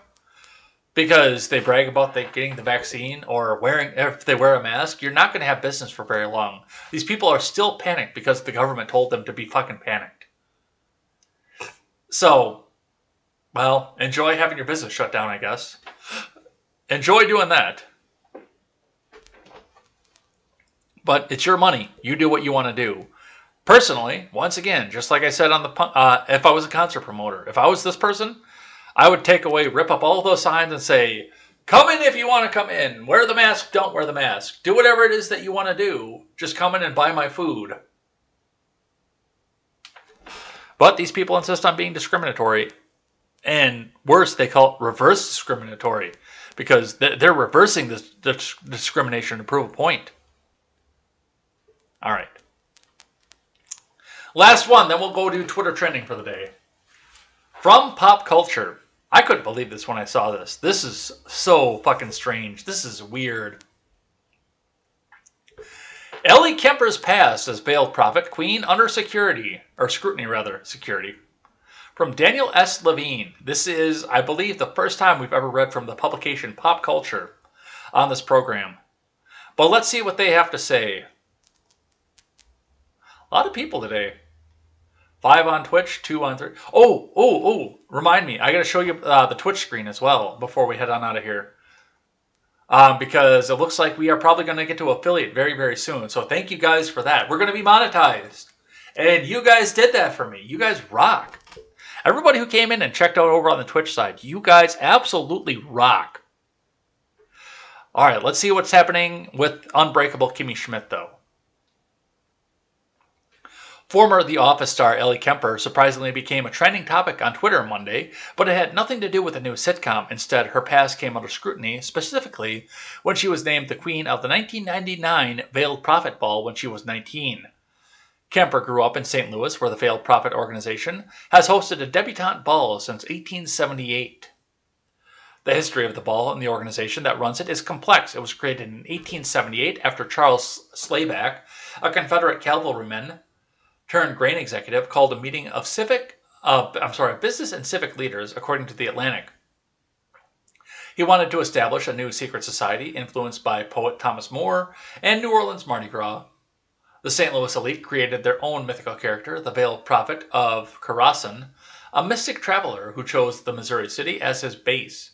because they brag about getting the vaccine or if they wear a mask, you're not going to have business for very long. These people are still panicked because the government told them to be fucking panicked. So, well, enjoy having your business shut down, I guess. Enjoy doing that. But it's your money. You do what you want to do. Personally, once again, just like I said on if I was a concert promoter, if I was this person, I would rip up all those signs and say, come in if you want to come in. Wear the mask, don't wear the mask. Do whatever it is that you want to do. Just come in and buy my food. But these people insist on being discriminatory. And worse, they call it reverse discriminatory. Because they're reversing this discrimination to prove a point. All right. Last one, then we'll go to Twitter trending for the day. From pop culture. I couldn't believe this when I saw this. This is so fucking strange. This is weird. Ellie Kemper's past as veiled prophet, queen under scrutiny. From Daniel S. Levine. This is, I believe, the first time we've ever read from the publication Pop Culture on this program. But let's see what they have to say. A lot of people today. 5 on Twitch, 2 on 3. Remind me. I got to show you the Twitch screen as well before we head on out of here. Because it looks like we are probably going to get to affiliate very, very soon. So thank you guys for that. We're going to be monetized. And you guys did that for me. You guys rock. Everybody who came in and checked out over on the Twitch side, you guys absolutely rock. All right, let's see what's happening with Unbreakable Kimmy Schmidt, though. Former The Office star Ellie Kemper surprisingly became a trending topic on Twitter Monday, but it had nothing to do with the new sitcom. Instead, her past came under scrutiny, specifically when she was named the queen of the 1999 Veiled Prophet Ball when she was 19. Kemper grew up in St. Louis, where the Veiled Prophet organization has hosted a debutante ball since 1878. The history of the ball and the organization that runs it is complex. It was created in 1878 after Charles Slayback, a Confederate cavalryman turned grain executive, called a meeting of business and civic leaders, according to The Atlantic. He wanted to establish a new secret society influenced by poet Thomas More and New Orleans Mardi Gras. The St. Louis elite created their own mythical character, the Veiled Prophet of Karasan, a mystic traveler who chose the Missouri City as his base.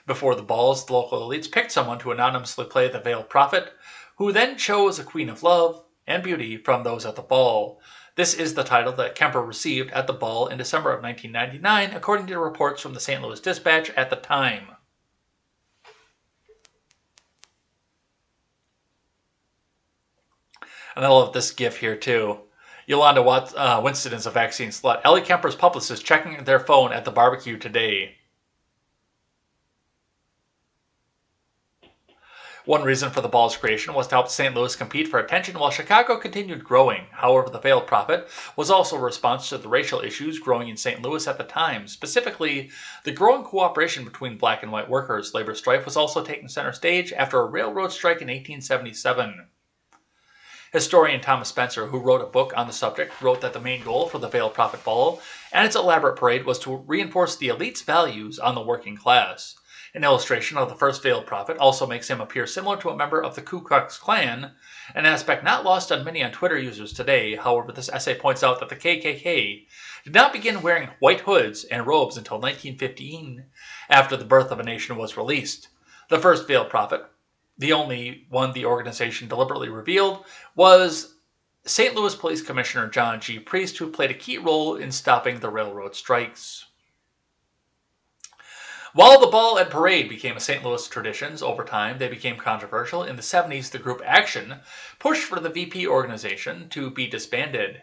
Before the balls, the local elites picked someone to anonymously play the Veiled Prophet, who then chose a queen of love and beauty from those at the ball. This is the title that Kemper received at the ball in December of 1999, according to reports from the St. Louis Dispatch at the time. And I love this gif here, too. Yolanda Winston is a vaccine slut. Ellie Kemper's publicist checking their phone at the barbecue today. One reason for the ball's creation was to help St. Louis compete for attention while Chicago continued growing. However, the Veiled Prophet was also a response to the racial issues growing in St. Louis at the time. Specifically, the growing cooperation between black and white workers. Labor strife was also taking center stage after a railroad strike in 1877. Historian Thomas Spencer, who wrote a book on the subject, wrote that the main goal for the Veiled Prophet Ball and its elaborate parade was to reinforce the elite's values on the working class. An illustration of the first Veiled Prophet also makes him appear similar to a member of the Ku Klux Klan, an aspect not lost on many on Twitter users today. However, this essay points out that the KKK did not begin wearing white hoods and robes until 1915, after The Birth of a Nation was released. The first Veiled Prophet, the only one the organization deliberately revealed, was St. Louis Police Commissioner John G. Priest, who played a key role in stopping the railroad strikes. While the ball and parade became a St. Louis tradition, over time they became controversial. In the 70s, the group Action pushed for the VP organization to be disbanded.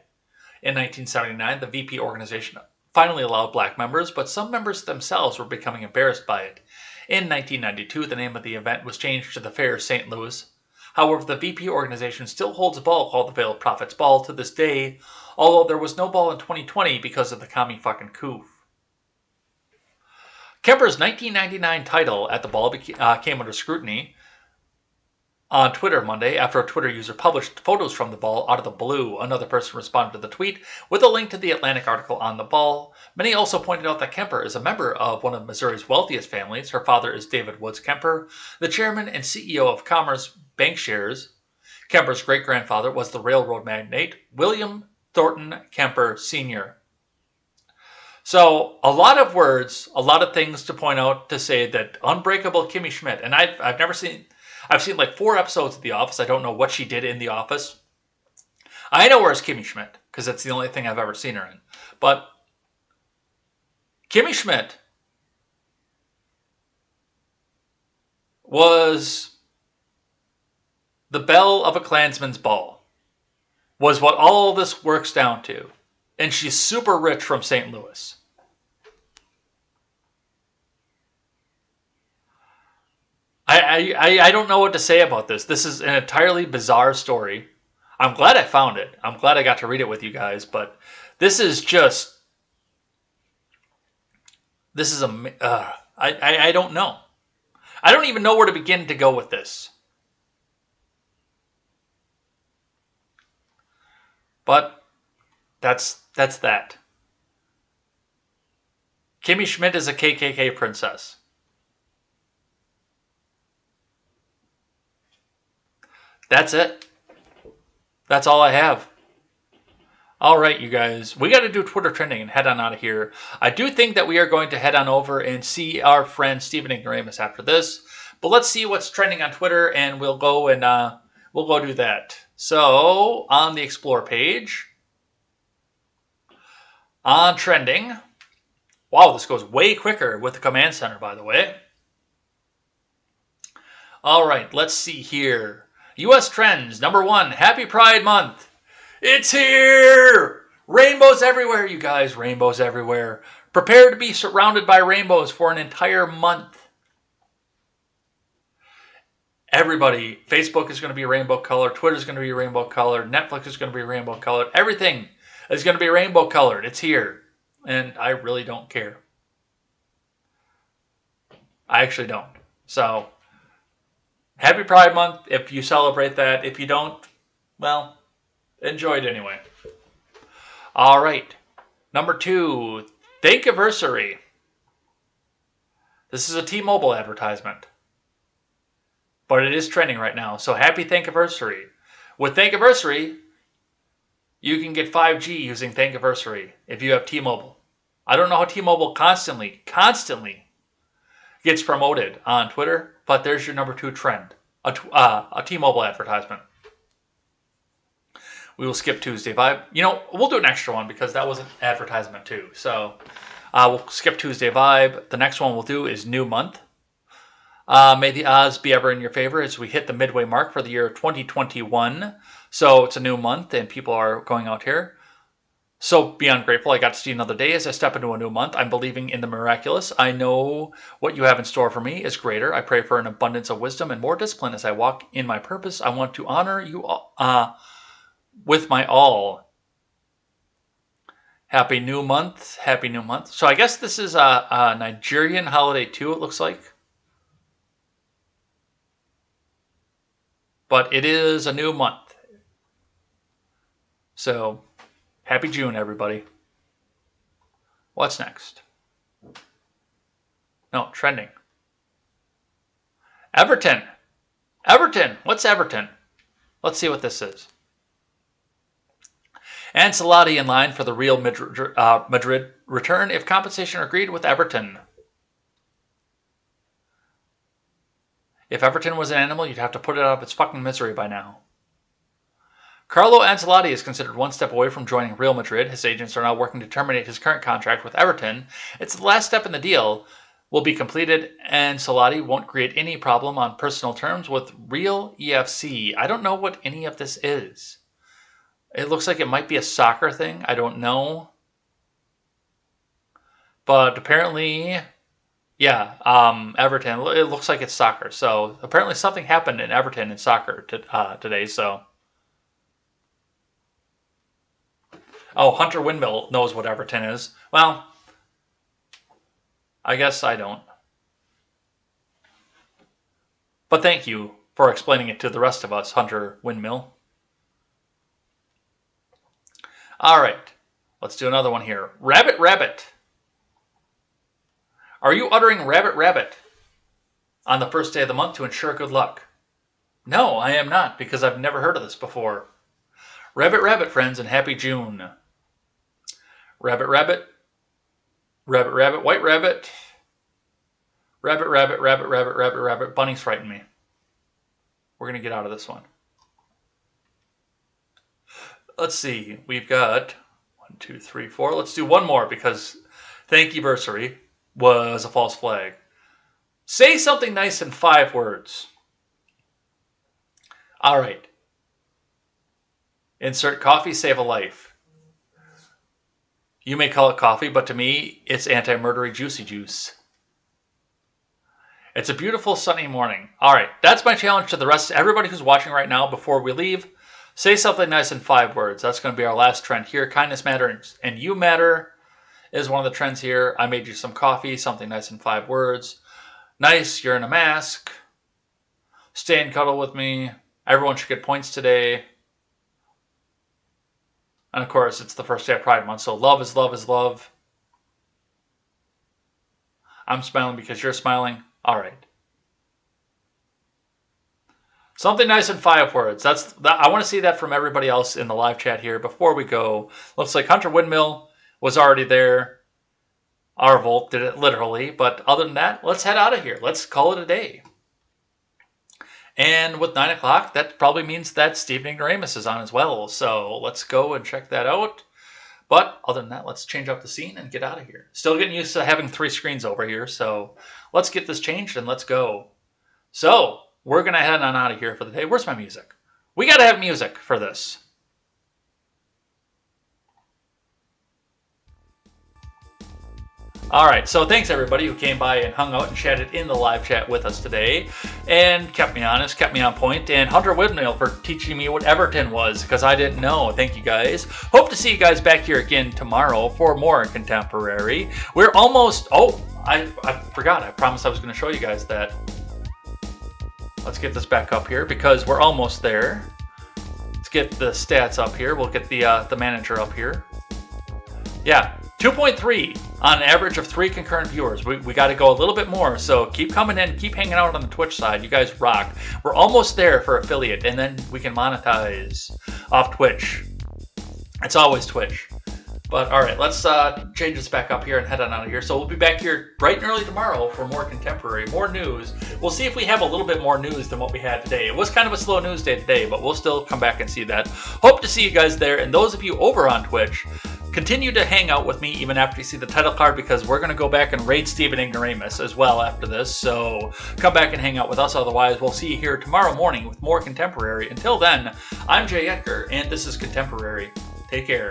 In 1979, the VP organization finally allowed black members, but some members themselves were becoming embarrassed by it. In 1992, the name of the event was changed to the Fair St. Louis. However, the VP organization still holds a ball called the Veiled Prophet's Ball to this day, although there was no ball in 2020 because of the commie fucking coup. Kemper's 1999 title at the ball came under scrutiny on Twitter Monday after a Twitter user published photos from the ball out of the blue. Another person responded to the tweet with a link to the Atlantic article on the ball. Many also pointed out that Kemper is a member of one of Missouri's wealthiest families. Her father is David Woods Kemper, the chairman and CEO of Commerce Bankshares. Kemper's great-grandfather was the railroad magnate William Thornton Kemper Sr. So a lot of words, a lot of things to point out to say that Unbreakable Kimmy Schmidt, and I've seen like 4 episodes of The Office. I don't know what she did in The Office. I know where's Kimmy Schmidt because that's the only thing I've ever seen her in. But Kimmy Schmidt was the belle of a Klansman's ball, was what all this works down to. And she's super rich from St. Louis. I don't know what to say about this. This is an entirely bizarre story. I'm glad I found it. I'm glad I got to read it with you guys. But this is just... This is I don't know. I don't even know where to begin to go with this. But... That's that. Kimmy Schmidt is a KKK princess. That's it. That's all I have. All right, you guys. We got to do Twitter trending and head on out of here. I do think that we are going to head on over and see our friend Stephen Ignoramus after this. But let's see what's trending on Twitter, and we'll go do that. So, on the Explore page... On trending, wow, this goes way quicker with the command center, by the way. All right, let's see here. U.S. trends, number 1, Happy Pride Month. It's here! Rainbows everywhere, you guys. Rainbows everywhere. Prepare to be surrounded by rainbows for an entire month. Everybody, Facebook is going to be rainbow colored. Twitter is going to be rainbow colored. Netflix is going to be rainbow colored. Everything is going to be rainbow colored. It's here. And I really don't care. I actually don't. So, happy Pride Month if you celebrate that. If you don't, well, enjoy it anyway. All right. Number 2, Thankiversary. This is a T-Mobile advertisement. But it is trending right now. So happy Thankiversary. With Thankiversary, you can get 5G using Thankiversary if you have T-Mobile. I don't know how T-Mobile constantly gets promoted on Twitter, but there's your number 2 trend. A T-Mobile advertisement. We will skip Tuesday Vibe. You know, we'll do an extra one because that was an advertisement too. So we'll skip Tuesday Vibe. The next one we'll do is New Month. May the odds be ever in your favor as we hit the midway mark for the year 2021. So it's a new month and people are going out here. So beyond grateful, I got to see another day as I step into a new month. I'm believing in the miraculous. I know what you have in store for me is greater. I pray for an abundance of wisdom and more discipline as I walk in my purpose. I want to honor you with my all. Happy new month. Happy new month. So I guess this is a Nigerian holiday too, it looks like. But it is a new month. So, happy June, everybody. What's next? No, trending. Everton. Everton. What's Everton? Let's see what this is. Ancelotti in line for the Real Madrid return if compensation agreed with Everton. If Everton was an animal, you'd have to put it out of its fucking misery by now. Carlo Ancelotti is considered one step away from joining Real Madrid. His agents are now working to terminate his current contract with Everton. It's the last step in the deal will be completed. Ancelotti won't create any problem on personal terms with Real EFC. I don't know what any of this is. It looks like it might be a soccer thing. I don't know. But apparently... yeah, Everton. It looks like it's soccer. So apparently something happened in Everton in soccer today. So, oh, Hunter Windmill knows what Everton is. Well, I guess I don't. But thank you for explaining it to the rest of us, Hunter Windmill. All right, let's do another one here. Rabbit, rabbit. Are you uttering rabbit, rabbit on the first day of the month to ensure good luck? No, I am not, because I've never heard of this before. Rabbit, rabbit, friends, and happy June. Rabbit, rabbit. Rabbit, rabbit, white rabbit. Rabbit, rabbit, rabbit, rabbit, rabbit, rabbit. Bunnies frighten me. We're going to get out of this one. Let's see. We've got 1, 2, 3, 4. Let's do one more because Thankiversary was a false flag. Say something nice in 5 words. All right. Insert coffee, save a life. You may call it coffee, but to me, it's anti-murdery juicy juice. It's a beautiful sunny morning. All right, that's my challenge to the rest. Everybody who's watching right now, before we leave, say something nice in 5 words. That's going to be our last trend here. Kindness matters and you matter is one of the trends here. I made you some coffee, something nice in 5 words. Nice, you're in a mask. Stay and cuddle with me. Everyone should get points today. And of course, it's the first day of Pride Month, so love is love is love. I'm smiling because you're smiling. All right. Something nice in 5 words. I want to see that from everybody else in the live chat here. Before we go, looks like Hunter Windmill was already there. Our Volt did it literally. But other than that, let's head out of here. Let's call it a day. And with 9 o'clock, that probably means that Steve Ignoramus is on as well. So let's go and check that out. But other than that, let's change up the scene and get out of here. Still getting used to having 3 screens over here. So let's get this changed and let's go. So we're going to head on out of here for the day. Where's my music? We got to have music for this. All right, so thanks everybody who came by and hung out and chatted in the live chat with us today and kept me honest, kept me on point, and Hunter Windmill for teaching me what Everton was because I didn't know. Thank you guys. Hope to see you guys back here again tomorrow for more Contemporary. We're almost, I forgot. I promised I was going to show you guys that. Let's get this back up here because we're almost there. Let's get the stats up here. We'll get the manager up here. Yeah, 2.3 on average of 3 concurrent viewers. We got to go a little bit more, so keep coming in, keep hanging out on the Twitch side. You guys rock. We're almost there for affiliate, and then we can monetize off Twitch. It's always Twitch. But all right, let's change this back up here and head on out of here. So we'll be back here bright and early tomorrow for more Contemporary, more news. We'll see if we have a little bit more news than what we had today. It was kind of a slow news day today, but we'll still come back and see that. Hope to see you guys there. And those of you over on Twitch, continue to hang out with me even after you see the title card because we're going to go back and raid Stephen Ignoramus as well after this. So come back and hang out with us. Otherwise, we'll see you here tomorrow morning with more Contemporary. Until then, I'm Jay Edgar, and this is Contemporary. Take care.